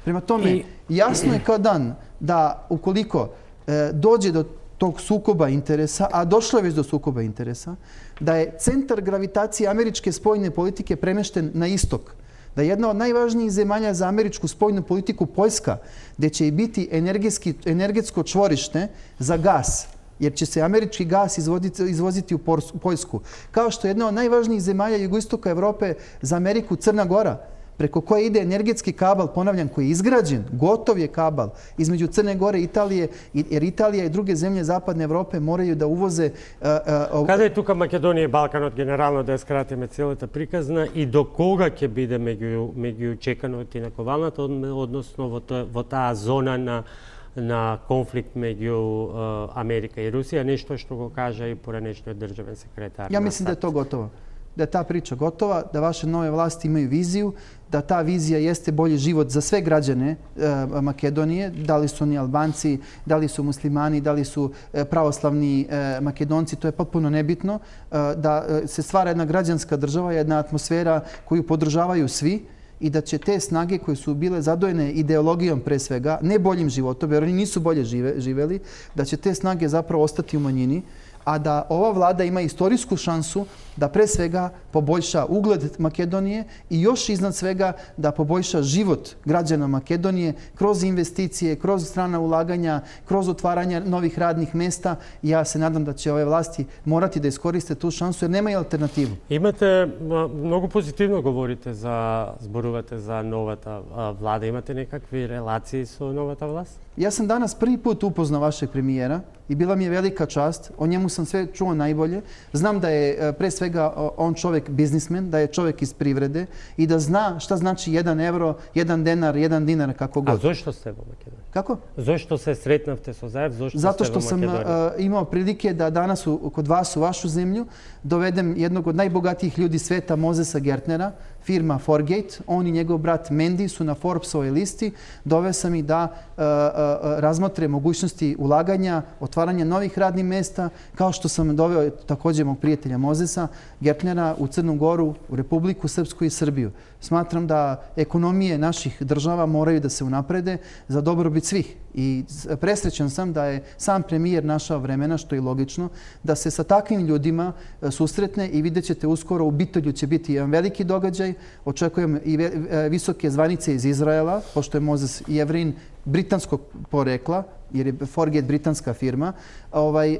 Prema tome, jasno je kao dan da ukoliko dođe do tog sukoba interesa, a došlo je već do sukoba interesa, da je centar gravitacije američke spoljne politike premešten na istok, da je jedna od najvažnijih zemalja za američku spoljnu politiku Poljska, gdje će i biti energetsko čvorište za gas, jer će se američki gas izvoziti u Poljsku. Kao što je jedna od najvažnijih zemalja jugoistoka Evrope za Ameriku Crna Gora, preko koje ide energetski kabal, ponavljam, koji je izgrađen, gotov je kabal između Crne Gore i Italije, jer Italija i druge zemlje Zapadne Evrope moraju da uvoze...
Kada je тука Македонија и Балканот, генерално да ја скратиме целата приказна, и до кога ќе биде меѓу чеканото и наковалната, односно во таа зона на конфликт меѓу Америка и Русија, нешто што го кажа и поранешниот државен секретар.
Ja mislim da je to gotovo. Da je ta priča gotova, da vaše nove vlasti imaju viziju, da ta vizija jeste bolji život za sve građane Makedonije, da li su oni Albanci, da li su muslimani, da li su pravoslavni Makedonci, to je potpuno nebitno, da se stvara jedna građanska država, jedna atmosfera koju podržavaju svi i da će te snage koje su bile zadojene ideologijom pre svega, ne boljim životom, jer oni nisu bolje živeli, da će te snage zapravo ostati u manjini, a da ova vlada ima istorijsku šansu da pre svega poboljša ugled Makedonije i još iznad svega da poboljša život građana Makedonije kroz investicije, kroz strana ulaganja, kroz otvaranje novih radnih mesta. Ja se nadam da će ove vlasti morati da iskoriste tu šansu jer nema alternativu.
Имате, многу позитивно говорите зборувате за новата влада. Имате некакви релации со новата власт?
Ja sam danas prvi put upoznao vašeg premijera i bila mi je velika čast. O njemu sam sve čuo najbolje. Znam da je pre svega on čovjek biznismen, da je čovjek iz privrede i da zna šta znači 1 evro, 1 denar, 1 dinar, kako god.
A zašto ste u Makedoniji?
Kako?
Zašto se sretnavte со Заев?
Zato što sam imao prilike da danas kod vas u vašu zemlju dovedem jednog od najbogatijih ljudi sveta, Mozesa Gertnera, firma Forgate. On i njegov brat Mendy su na Forbesovoj listi. Doveo sam ih da razmotre mogućnosti ulaganja, otvaranja novih radnih mesta, kao što sam doveo također mog prijatelja Mozesa Gertnera u Crnu Goru, u Republiku Srpsku i Srbiju. Smatram da ekonomije naših država moraju da se unaprede za dobrobit svih. I presrećan sam da je sam premijer našao vremena, što je logično, da se sa takvim ljudima susretne i vidjet ćete uskoro u Bitolju će biti jedan veliki događaj. Očekujem i visoke zvanice iz Izraela, pošto je Mozes Jevrin britanskog porekla, jer je Forgate britanska firma,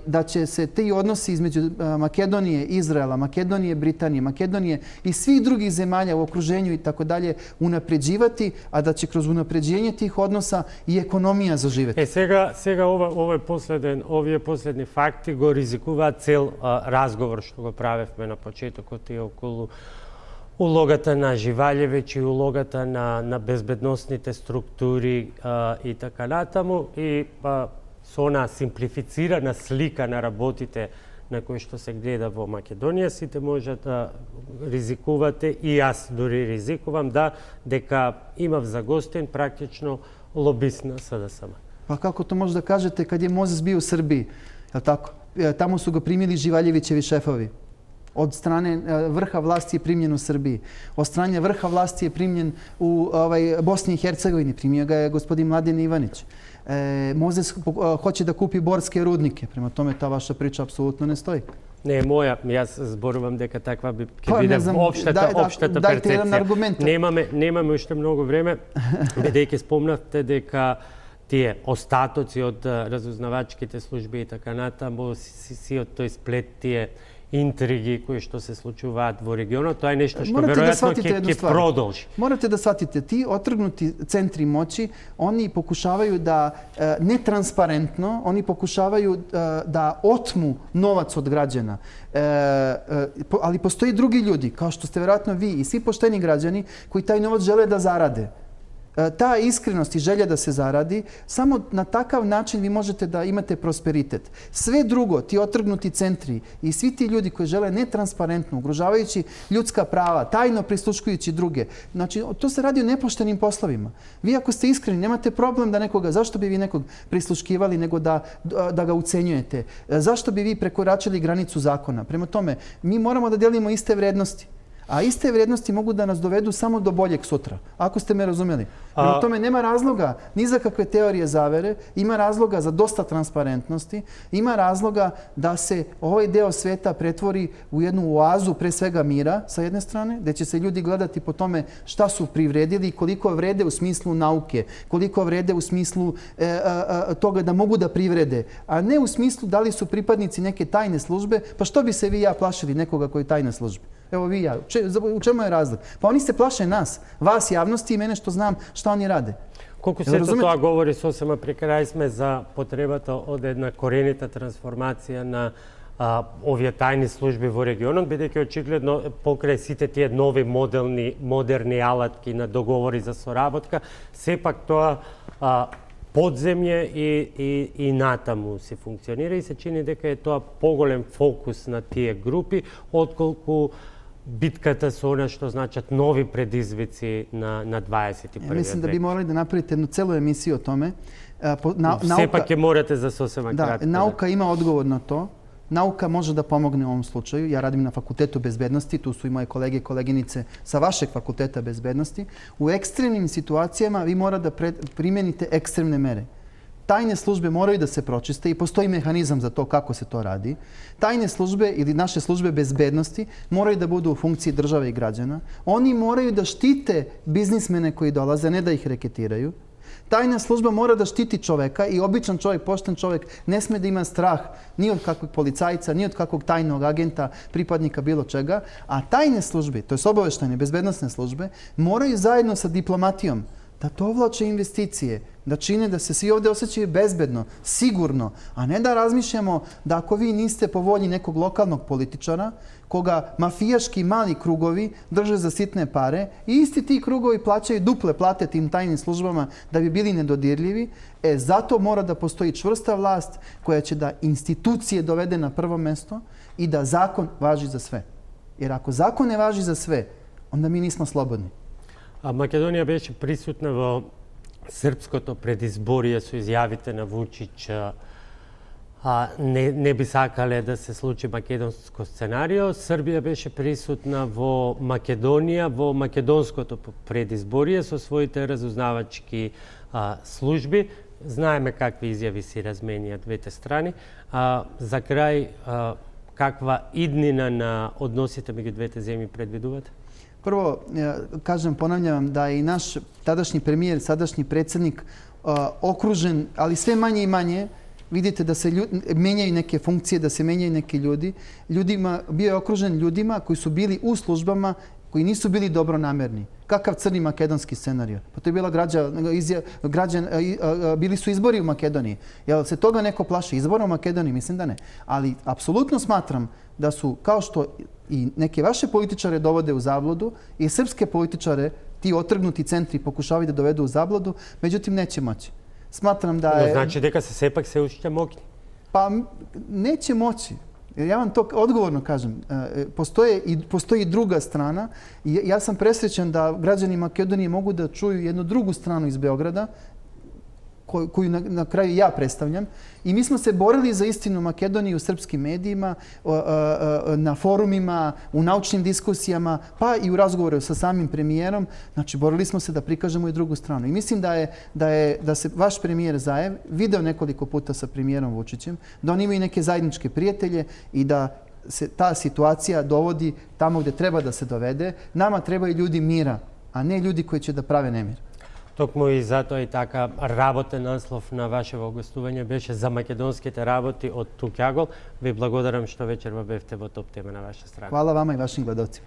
da će se ti odnosi između Makedonije, Izraela, Makedonije, Britanije, Makedonije i svih drugih zemalja u okruženju i tako dalje unapređivati, a da će kroz unapređenje tih odnosa i ekonomija zaživeti.
Сега овие последни факти го ризикуваат цел разговор што го правевме на почетокот и околу улогата на Живалјевиќ и улогата на безбедносните структури и така натаму и со она симплифицирана слика на работите на кои што се гледа во Македонија, сите можат да ризикувате и јас дури ризикувам дека имав за гостин практично лобист на СДСМ.
Pa kako to možda kažete kad je Mozes bio u Srbiji, je li tako? Tamo su ga primili Živaljevićevi šefovi. Od strane vrha vlasti je primljen u Srbiji. Od strane vrha vlasti je primljen u Bosni i Hercegovini. Primio ga je gospodin Mladen Ivanić. Mozes hoće da kupi borske rudnike. Prema tome ta vaša priča apsolutno ne stoji.
Не, моја, јас зборувам дека таква би ќе биде општата перцепција. Немаме уште многу време, бидејќи спомнавте дека тие остатоци од разузнавачките служби и така натаму, сиот тој сплет, тие интриги кои што се случуваат во регионот, тоа е нешто што веројатно ќе продолжи.
Morate da shvatite, ti otrgnuti centri moći, oni pokušavaju da netransparentno, oni pokušavaju da otmu novac od građana. Ali postoji drugi ljudi, kao što ste vjerojatno vi i svi pošteni građani, koji taj novac žele da zarade. Ta iskrenost i želja da se zaradi, samo na takav način vi možete da imate prosperitet. Sve drugo, ti otrgnuti centri i svi ti ljudi koji žele netransparentno, ugrožavajući ljudska prava, tajno prisluškujući druge, znači to se radi o nepoštenim poslovima. Vi ako ste iskreni, nemate problem da nekoga, zašto bi vi nekog prisluškivali nego da ga ucenjujete? Zašto bi vi prekoračili granicu zakona? Prema tome, mi moramo da delimo iste vrednosti. A iste vrijednosti mogu da nas dovedu samo do boljeg sutra, ako ste me razumeli. Prema tome nema razloga ni za kakve teorije zavere, ima razloga za dosta transparentnosti, ima razloga da se ovaj deo sveta pretvori u jednu oazu pre svega mira sa jedne strane, gde će se ljudi gledati po tome šta su privredili i koliko vrede u smislu nauke, koliko vrede u smislu toga da mogu da privrede, a ne u smislu da li su pripadnici neke tajne službe, pa što bi se vi i ja plašili nekoga koji je tajna služba? Evo vi i ja. U čemu je razlog? Pa oni se plaše nas, vas, javnosti i mene što znam šta oni rade.
Колку сето тоа говори сосема при крај сме за потребата од една коренита трансформација на овие тајни служби во регионот, бидејќи очигледно покрај сите тие нови модерни алатки на договори за соработка, сепак тоа подземје и натаму се функционира и се чини дека е тоа поголем фокус на тие групи, отколку битката со она што значат нови предизвици на 21. век.
Mislim da bi morali da napravite jednu celu emisiju o tome.
Сепак ќе morate за сосема кратко.
Nauka ima odgovor na to. Nauka može da pomogne u ovom slučaju. Ja radim na Fakultetu bezbednosti, tu su i moje kolege i koleginice sa vašeg Fakulteta bezbednosti. U ekstremnim situacijama vi morate da primenite ekstremne mere. Tajne službe moraju da se pročiste i postoji mehanizam za to kako se to radi. Tajne službe ili naše službe bezbednosti moraju da budu u funkciji države i građana. Oni moraju da štite biznismene koji dolaze, ne da ih reketiraju. Tajna služba mora da štiti čoveka i običan čovjek, pošten čovjek, ne sme da ima strah ni od kakvog policajca, ni od kakvog tajnog agenta, pripadnika bilo čega. A tajne službe, to je obaveštajne, bezbednosne službe, moraju zajedno sa diplomatijom da dovlače investicije, da čine da se svi ovdje osjećaju bezbedno, sigurno, a ne da razmišljamo da ako vi niste po volji nekog lokalnog političara, koga mafijaški mali krugovi drže za sitne pare i isti ti krugovi plaćaju duple plate tim tajnim službama da bi bili nedodirljivi, zato mora da postoji čvrsta vlast koja će da institucije dovede na prvo mesto i da zakon važi za sve. Jer ako zakon ne važi za sve, onda mi nismo slobodni.
Македонија беше присутна во српското предизборие со изјавите на Вучич. Не би сакале да се случи македонско сценарио. Србија беше присутна во Македонија, во македонското предизборие со своите разузнавачки служби. Знаеме какви изјави си размениат двете страни. За крај, каква иднина на односите меѓу двете земји предвидувате?
Prvo, kažem, ponavljam da je i naš tadašnji premijer, sadašnji predsjednik okružen, ali sve manje i manje, vidite da se menjaju neke funkcije, da se menjaju neki ljudi. Bio je okružen ljudima koji su bili u službama, koji nisu bili dobronamerni. Kakav crni makedonski scenario? Pa to je bila bili su izbori u Makedoniji. Jel se toga neko plaši? Izbora u Makedoniji? Mislim da ne. Ali apsolutno smatram da su, kao što i neke vaše političare dovode u zabludu, i srpske političare ti otrgnuti centri pokušavaju da dovedu u zabludu, međutim neće moći. Smatram da je...
Znači дека се сепак се уште могни?
Pa neće moći. Ja vam to odgovorno kažem. Postoji i druga strana. Ja sam presrećan da građani Makedonije mogu da čuju jednu drugu stranu iz Beograda, koju na kraju ja predstavljam. I mi smo se borili za istinu Makedonije u srpskim medijima, na forumima, u naučnim diskusijama, pa i u razgovoru sa samim premijerom. Znači, borili smo se da prikažemo i drugu stranu. I mislim da se vaš premijer Zaev video nekoliko puta sa premijerom Vučićem, da oni imaju neke zajedničke prijatelje i da se ta situacija dovodi tamo gdje treba da se dovede. Nama trebaju ljudi mira, a ne ljudi koji će da prave nemir.
Токму и затоа и така работен наслов на вашево гостување беше за македонските работи од Тукјагол. Ви благодарам што вечерва бевте во топ тема на ваша страна.
Хвала вама и вашим гледалцima.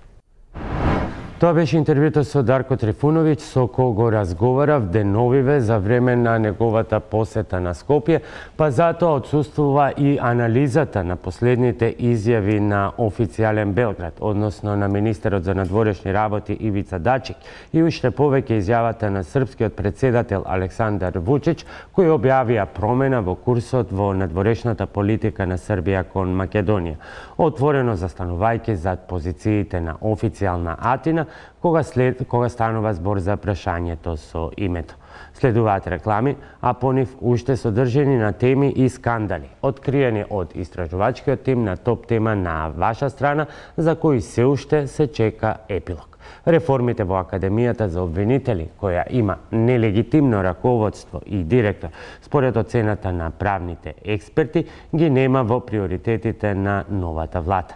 Тоа беше интервјуто со Дарко Трифуновиќ, со кого разговарав деновиве за време на неговата посета на Скопје, па затоа отсуствува и анализата на последните изјави на официјален Белград, односно на министерот за надворешни работи Ивица Дачик и уште повеќе изјавата на српскиот претседател Александар Вучич, кои објавија промена во курсот во надворешната политика на Србија кон Македонија, отворено застанувајќи зад позициите на официјална Атина, кога станува збор за прашањето со името. Следуваат реклами, а по нив уште содржини на теми и скандали, откриени од истражувачкиот тим на топ тема на ваша страна, за кои се уште се чека епилог. Реформите во Академијата за обвинители, која има нелегитимно раководство и директор, според оцената на правните експерти, ги нема во приоритетите на новата влада.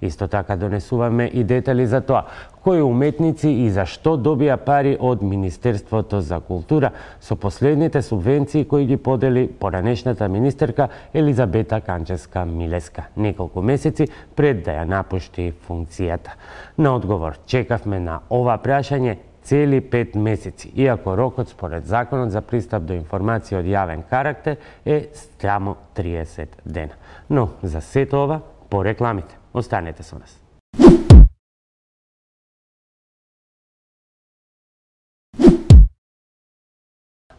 Исто така донесуваме и детали за тоа, кои уметници и за што добија пари од Министерството за култура со последните субвенции кои ги подели поранешната министерка Елизабета Канчевска-Милеска неколку месеци пред да ја напушти функцијата. На одговор чекавме на ова прашање цели 5 месеци, иако рокот според Законот за пристап до информација од јавен карактер е само 30 дена. Но за сето ова по рекламите. Останете со нас.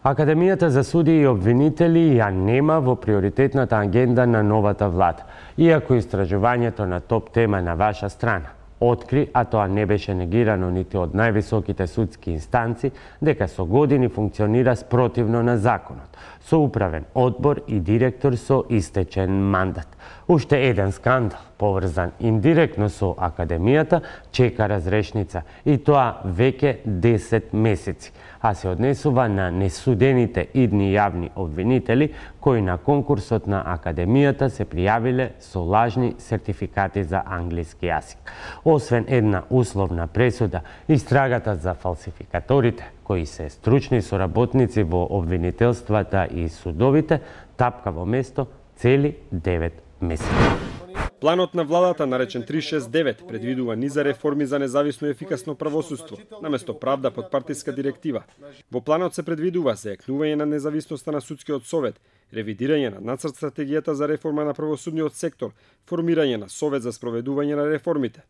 Академијата за судии и обвинители ја нема во приоритетната агенда на новата влада, иако истражувањето на топ тема на ваша страна Откри, а тоа не беше негирано нити од највисоките судски инстанци, дека со години функционира спротивно на законот, со управен одбор и директор со истечен мандат. Уште еден скандал, поврзан индиректно со Академијата, чека разрешница, и тоа веќе 10 месеци, а се однесува на несудените идни јавни обвинители кои на конкурсот на Академијата се пријавиле со лажни сертификати за англиски јазик. Освен една условна пресуда, истрагата за фалсификаторите, кои се стручни соработници во обвинителствата и судовите, тапка во место цели 9 месеци.
Планот на владата, наречен 369, предвидува низа реформи за независно и ефикасно правосудство, наместо правда под партиска директива. Во планот се предвидува зајакнување на независноста на судскиот совет, ревидирање на нацрт стратегијата за реформа на правосудниот сектор, формирање на совет за спроведување на реформите.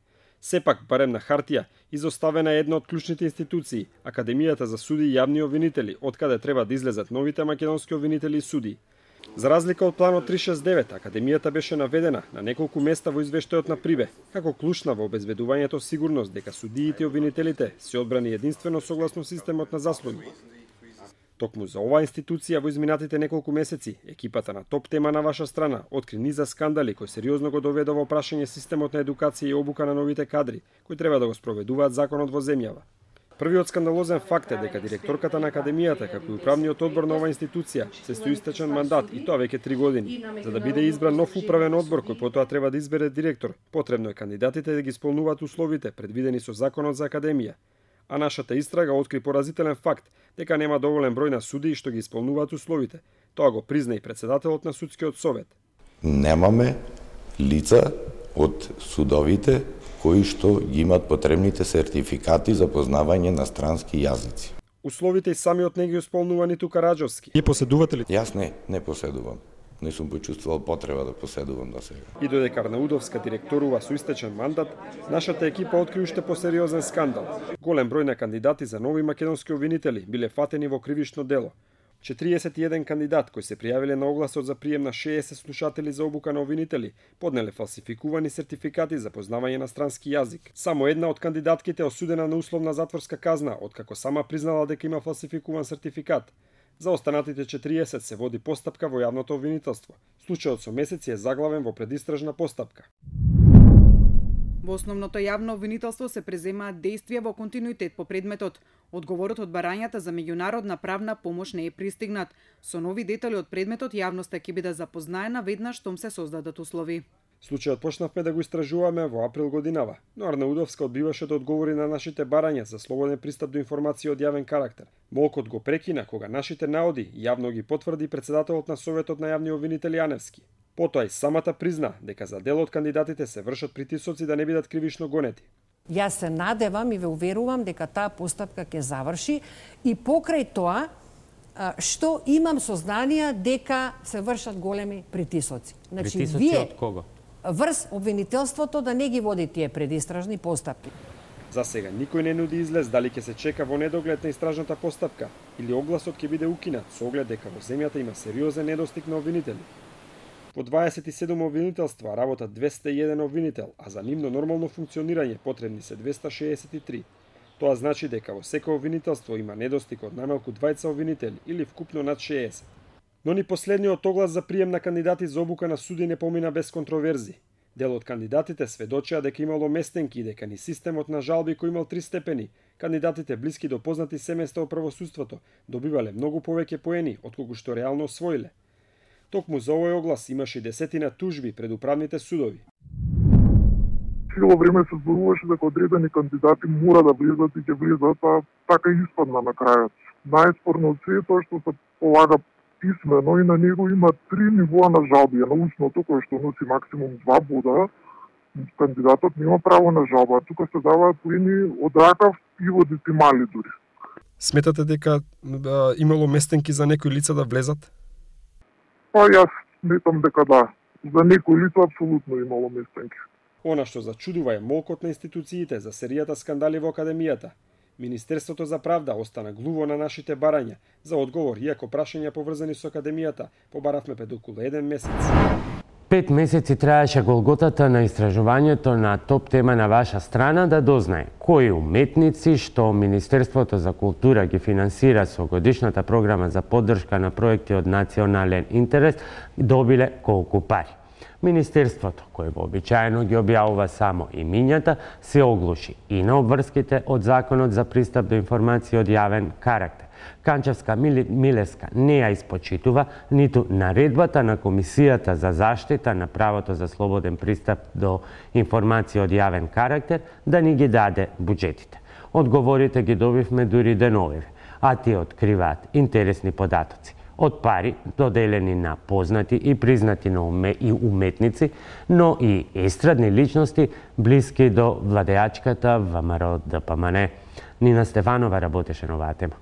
Сепак, барем на хартија, изоставена е една од клучните институции, Академијата за суди и јавни обвинители, од каде треба да излезат новите македонски обвинители и суди. За разлика од планот 369, Академијата беше наведена на неколку места во извештајот на Прибе, како клучна во обезбедувањето сигурност дека судиите и обвинителите се одбрани единствено согласно системот на заслуги. Токму за оваа институција во изминатите неколку месеци, екипата на Топ тема на ваша страна откри низа скандали кои сериозно го доведе во прашање системот на едукација и обука на новите кадри, кои треба да го спроведуваат законот во земјава. Првиот скандалозен факт е дека директорката на Академијата, како и управниот одбор на оваа институција, се стои истечен мандат, и тоа веќе 3 години. За да биде избран нов управен одбор кој потоа треба да избере директор, потребно е кандидатите да ги исполнуваат условите предвидени со законот за Академија. А нашата истрага откри поразителен факт дека нема доволен број на судии што ги исполнуваат условите. Тоа го призна и председателот на судскиот совет.
Немаме лица од судовите кои што ги имат потребните сертификати за познавање на странски јазици.
Условите и самиот не ги исполнува ниту Караджовски. И поседувате ли?
Јас не поседувам. Не сум почувствувал потреба да поседувам до сега.
И додека Арнаудовска директорува со истечен мандат, нашата екипа откри уште посериозен скандал. Голем број на кандидати за нови македонски обвинители биле фатени во кривично дело. 41 кандидат кои се пријавиле на огласот за прием на 60 слушатели за обука на обвинители, поднеле фалсификувани сертификати за познавање на странски јазик. Само една од кандидатките е осудена на условна затворска казна, откако сама признала дека има фалсификуван сертификат. За останатите 40 се води постапка во јавното обвинителство. Случајот со месеци е заглавен во предистражна постапка.
Во основното јавно обвинителство се преземаат действија во континуитет по предметот. Одговорот од барањата за меѓународна правна помош не е пристигнат. Со нови детали од предметот јавноста ќе биде запознаена веднаш штом се создадат услови.
Случајот почнавме да го истражуваме во април годинава, но Арнаудовска одбиваше да одговори на нашите барања за слободен пристап до информации од јавен карактер. Молкот го прекина кога нашите наоди јавно ги потврди председателот на Советот на јавни обвинители Јаневски. Потоа и самата призна дека за дел од кандидатите се вршат притисоци да не бидат кривично гонети.
Јас се надевам и ве уверувам дека таа постапка ќе заврши и покрај тоа што имам сознанија дека се вршат големи притисоци.
Значи, притисоци од кого?
Врз обвинителството да не ги води тие предистражни постапки.
За сега никој не нуди излез дали ќе се чека во недоглед на истражната постапка или огласот ќе биде укинат со оглед дека во земјата има сериозен недостиг на обвинители. Во 27 обвинителства работат 201 обвинител, а за нивно нормално функционирање потребни се 263. Тоа значи дека во секој обвинителство има недостиг од најмалку 20 обвинители или вкупно над 60. Но ни последниот оглас за прием на кандидати за обука на суди не помина без контроверзи. Дел од кандидатите сведочеа дека имало местенки и дека ни системот на жалби кој имал 3 степени, кандидатите блиски до познати семејства во правосудството добивале многу повеќе поени отколку што реално освоиле. Токму за овој оглас имаше и десетина тужби пред управните судови.
Цело време се зборуваше дека одредени кандидати мора да влезат и ќе влезат, а така и испадна на крајот. Најспорно од се тоа што се полага писмено и на него има 3 нивоа на жалби. На устното, кој што носи максимум 2 бода, кандидатот нема право на жалба. Тука се даваат поени од ракав и во децимали дури.
Сметате дека имало местенки за некои лица да влезат?
Па јас сметам дека да. За некои лица апсолутно имало местенки.
Она што зачудува е молкот на институциите за серијата скандали во Академијата. Министерството за правда остана глуво на нашите барања за одговор, иако прашања поврзани со Академијата побаравме пред околу 1 месец.
5 месеци траеше голготата на истражувањето на топ тема на ваша страна да дознае кои уметници што Министерството за култура ги финансира со годишната програма за поддршка на проекти од национален интерес добиле колку пари. Министерството, кое вообичаено ги објавува само имињата, се оглуши и на обврските од Законот за пристап до информации од јавен карактер. Канчевска Милеска не ја испочитува ниту наредбата на Комисијата за заштита на правото за слободен пристап до информации од јавен карактер да ни ги даде буџетите. Одговорите ги добивме дури деновиве, а тие откриваат интересни податоци. Од пари доделени на познати и признати и уметници, но и естрадни личности блиски до владеачката ВМРО ДПМН. Нина Стефанова работеше на оваа тема.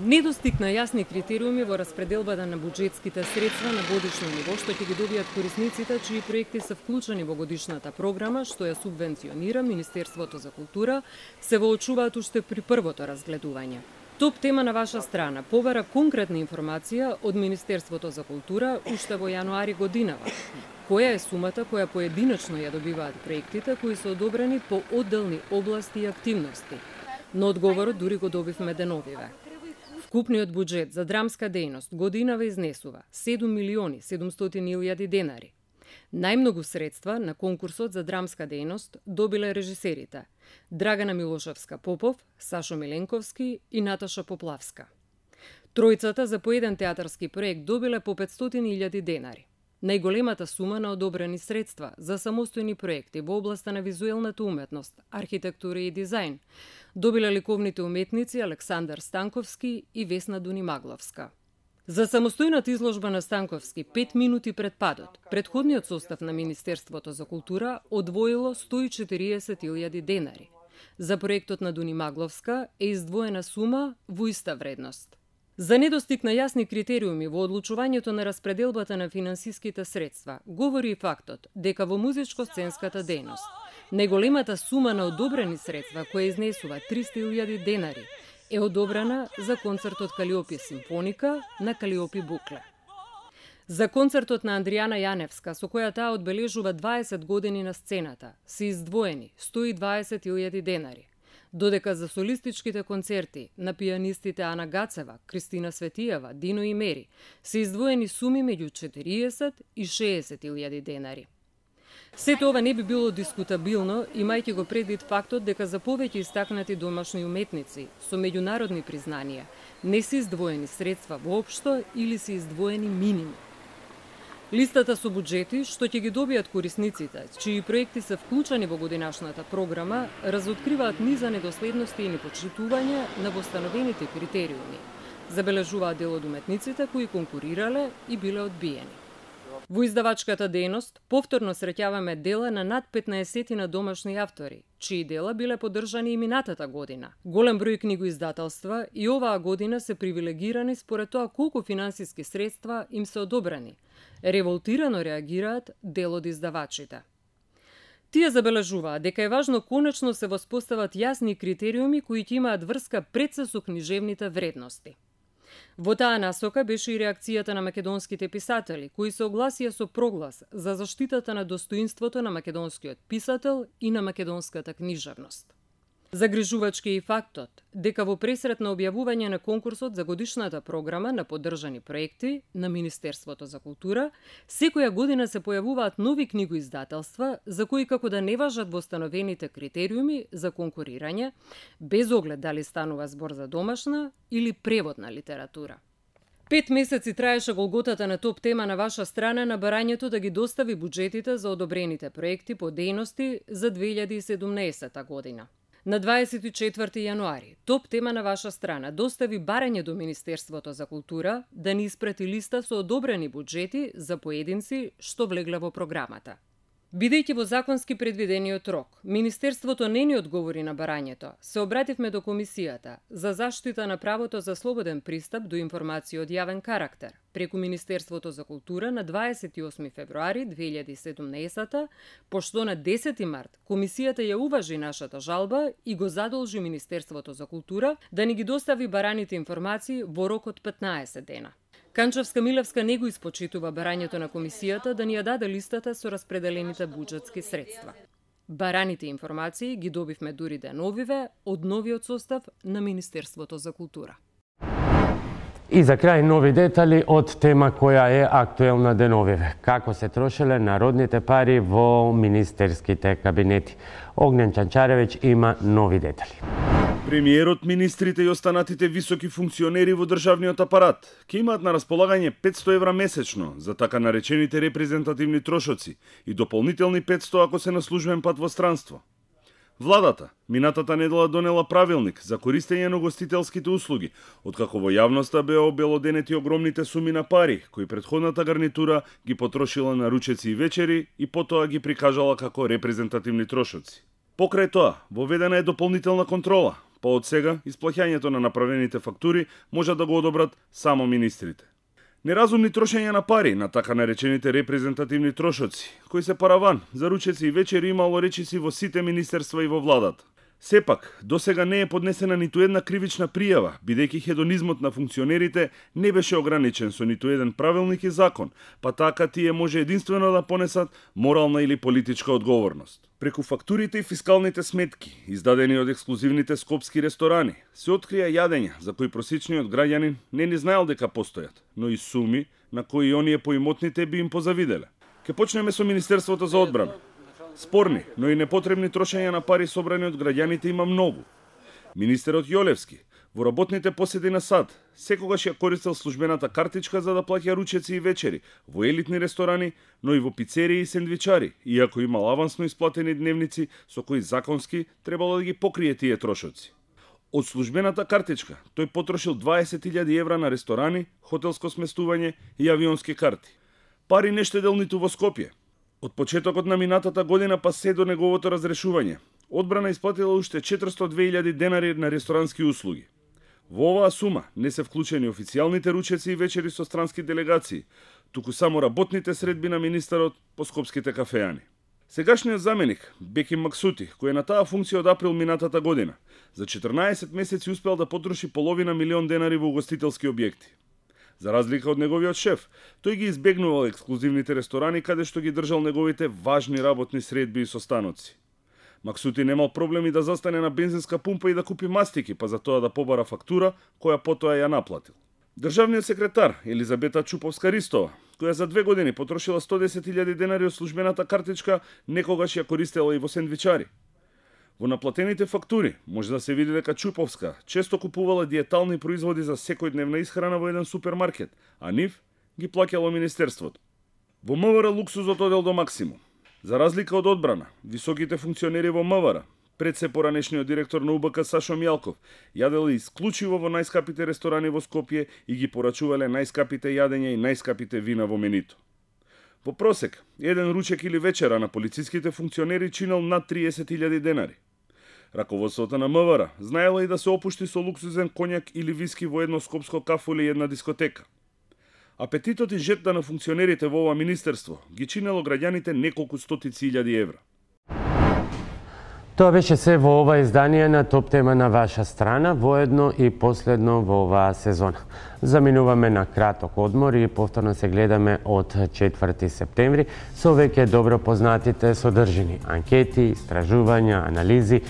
Недостиг на јасни критериуми во распределбата на буџетските средства на годишно ниво што ќе ги добијат корисниците чии проекти се вклучени во годишната програма што ја субвенционира Министерството за култура, се воочуваат уште при првото разгледување. Топ тема на ваша страна побара конкретна информација од Министерството за култура уште во јануари годинава. Која е сумата која поединечно ја добиваат проектите кои се одобрени по одделни области и активности? Но одговорот дури го добивме деновиве. Вкупниот буџет за драмска дејност годинава изнесува 7.700.000 денари. Најмногу средства на конкурсот за драмска дејност добиле режисерите Драгана Милошевска-Попов, Сашо Миленковски и Наташа Поплавска. Тројцата за по еден театарски проект добиле по 500.000 денари. Најголемата сума на одобрени средства за самостојни проекти во областа на визуелната уметност, архитектура и дизајн добиле ликовните уметници Александар Станковски и Весна Дунимагловска. За самостојната изложба на Станковски 5 минути пред падот, предходниот состав на Министерството за култура одвоило 140.000 денари. За проектот на Дунимагловска е издвоена сума во иста вредност. За недостиг на јасни критериуми во одлучувањето на распределбата на финансиските средства, говори и фактот дека во музичко-сценската дејност најголемата сума на одобрени средства, која изнесува 300.000 денари, е одобрена за концертот Калиопи Симфоника на Калиопи Букле. За концертот на Андријана Јаневска, со која таа одбележува 20 години на сцената, се издвоени 120.000 денари, додека за солистичките концерти на пијанистите Ана Гацева, Кристина Светиева, Дино и Мери се издвоени суми меѓу 40 и 60.000 денари. Сето ова не би било дискутабилно, имајќи го предвид фактот дека за повеќе истакнати домашни уметници со меѓународни признанија не се издвоени средства воопшто или се издвоени минимум. Листата со буџети што ќе ги добијат корисниците, чии проекти се вклучени во годинашната програма, разоткриваат низа недоследности и непочитување на востановените критериуми. Забележуваат дел од уметниците кои конкурирале и биле одбиени. Во издавачката дејност повторно среќаваме дела на над 15 на домашни автори, чии дела биле поддржани и минатата година. Голем број книгоиздателства и оваа година се привилегирани според тоа колку финансиски средства им се одобрени. Револтирано реагираат дел од издавачите. Тие забележуваат дека е важно конечно се воспостават јасни критериуми кои ќе имаат врска пред се со книжевните вредности. Во таа насока беше и реакцијата на македонските писатели, кои се огласија со проглас за заштитата на достоинството на македонскиот писател и на македонската книжевност. Загрижувачки е и фактот дека во пресрет на објавување на конкурсот за годишната програма на поддржани проекти на Министерството за култура, секоја година се појавуваат нови книгоиздателства за кои како да не важат востановените критериуми за конкурирање, без оглед дали станува збор за домашна или преводна литература. 5 месеци траеше голготата на топ тема на ваша страна на барањето да ги достави буџетите за одобрените проекти по дејности за 2017 година. На 24 јануари, топ тема на ваша страна достави барање до Министерството за култура да ни испрати листа со одобрени буџети за поединци што влегле во програмата. Бидејќи во законски предвидениот рок, Министерството не ни одговори на барањето, се обративме до Комисијата за заштита на правото за слободен пристап до информации од јавен карактер, преку Министерството за култура на 28 февруари 2017, пошто на 10 март Комисијата ја уважи нашата жалба и го задолжи Министерството за култура да ни ги достави бараните информации во рок од 15 дена. Канчевска Милевска не го испочитува барањето на комисијата да ни ја даде листата со распределените буџетски средства. Бараните информации ги добивме дури деновиве од новиот состав на Министерството за култура.
И за крај нови детали од тема која е актуелна деновиве. Како се трошеле народните пари во министерските кабинети. Огнен Чанчаревиќ има нови детали.
Премиерот, министрите и останатите високи функционери во државниот апарат ќе имаат на располагање 500 евра месечно за така наречените репрезентативни трошоци и дополнителни 500 ако се на службен пат во странство. Владата минатата недела донела правилник за користење на гостителските услуги, откако во јавноста беа обелоденети огромните суми на пари кои претходната гарнитура ги потрошила на ручеци и вечери и потоа ги прикажала како репрезентативни трошоци. Покрај тоа, воведена е дополнителна контрола, па од сега исплаќањето на направените фактури може да го одобрат само министрите. Неразумни трошења на пари на така наречените репрезентативни трошоци, кои се параван за ручеци и вечери имало речиси во сите министерства и во владата. Сепак, досега не е поднесена ниту една кривична пријава, бидејќи хедонизмот на функционерите не беше ограничен со ниту еден правилник и закон, па така тие може единствено да понесат морална или политичка одговорност. Преку фактурите и фискалните сметки, издадени од ексклузивните скопски ресторани, се открија јадења за кои просечниот граѓанин не ни знаел дека постојат, но и суми на кои оние поимотните би им позавиделе. Ке почнеме со Министерството за одбрана. Спорни, но и непотребни трошења на пари собрани од граѓаните има многу. Министерот Јолевски во работните поседи на САД секогаш ја користел службената картичка за да плаќа ручеци и вечери во елитни ресторани, но и во пицерии и сендвичари, иако имал авансно исплатени дневници со кои законски требало да ги покрие тие трошоци. Од службената картичка тој потрошил 20.000 евра на ресторани, хотелско сместување и авионски карти. Пари не штедел ниту во Скопје. Од почетокот на минатата година па се до неговото разрешување, одбрана исплатила уште 402.000 денари на ресторански услуги. Во оваа сума не се вклучени официјалните ручеци и вечери со странски делегации, туку само работните средби на министерот по скопските кафеани. Сегашниот заменик, Беки Максути, кој е на таа функција од април минатата година, за 14 месеци успел да потроши половина милион денари во угостителски објекти. За разлика од неговиот шеф, тој ги избегнувал ексклузивните ресторани каде што ги држал неговите важни работни средби и состаноци. Максути немал проблеми да застане на бензинска пумпа и да купи мастики, па за тоа да побара фактура, која потоа ја наплатил. Државниот секретар Елизабета Чуповска-Ристова, која за 2 години потрошила 110.000 денари од службената картичка, некогаш ја користела и во сендвичари. Во наплатените фактури може да се види дека Чуповска често купувала диетални производи за секојдневна исхрана во еден супермаркет, а нив ги плаќало министерството. Во МВР луксузот одел до максимум. За разлика од одбрана, високите функционери во МВР, пред се поранешниот директор на УБК Сашо Мјалков, јаделе исклучиво во најскапите ресторани во Скопје и ги порачувале најскапите јадења и најскапите вина во менито. Во просек, еден ручек или вечера на полициските функционери чинел над 30.000 денари. Раководството на МВР знаело и да се опушти со луксузен коњак или виски во едно скопско кафе или една дискотека. Апетитот и жетта на функционерите во ова министерство ги чинело граѓаните неколку стотици илјади евра.
Тоа беше се во ова издание на Топ тема на ваша страна, воедно и последно во оваа сезона. Заминуваме на краток одмор и повторно се гледаме од 4 септември со веќе добро познатите содржини, анкети, истражувања, анализи,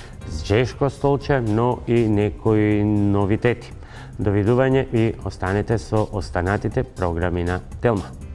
Жешко Столче, но и некои новитети. Довидување и останете со останатите програми на Телма.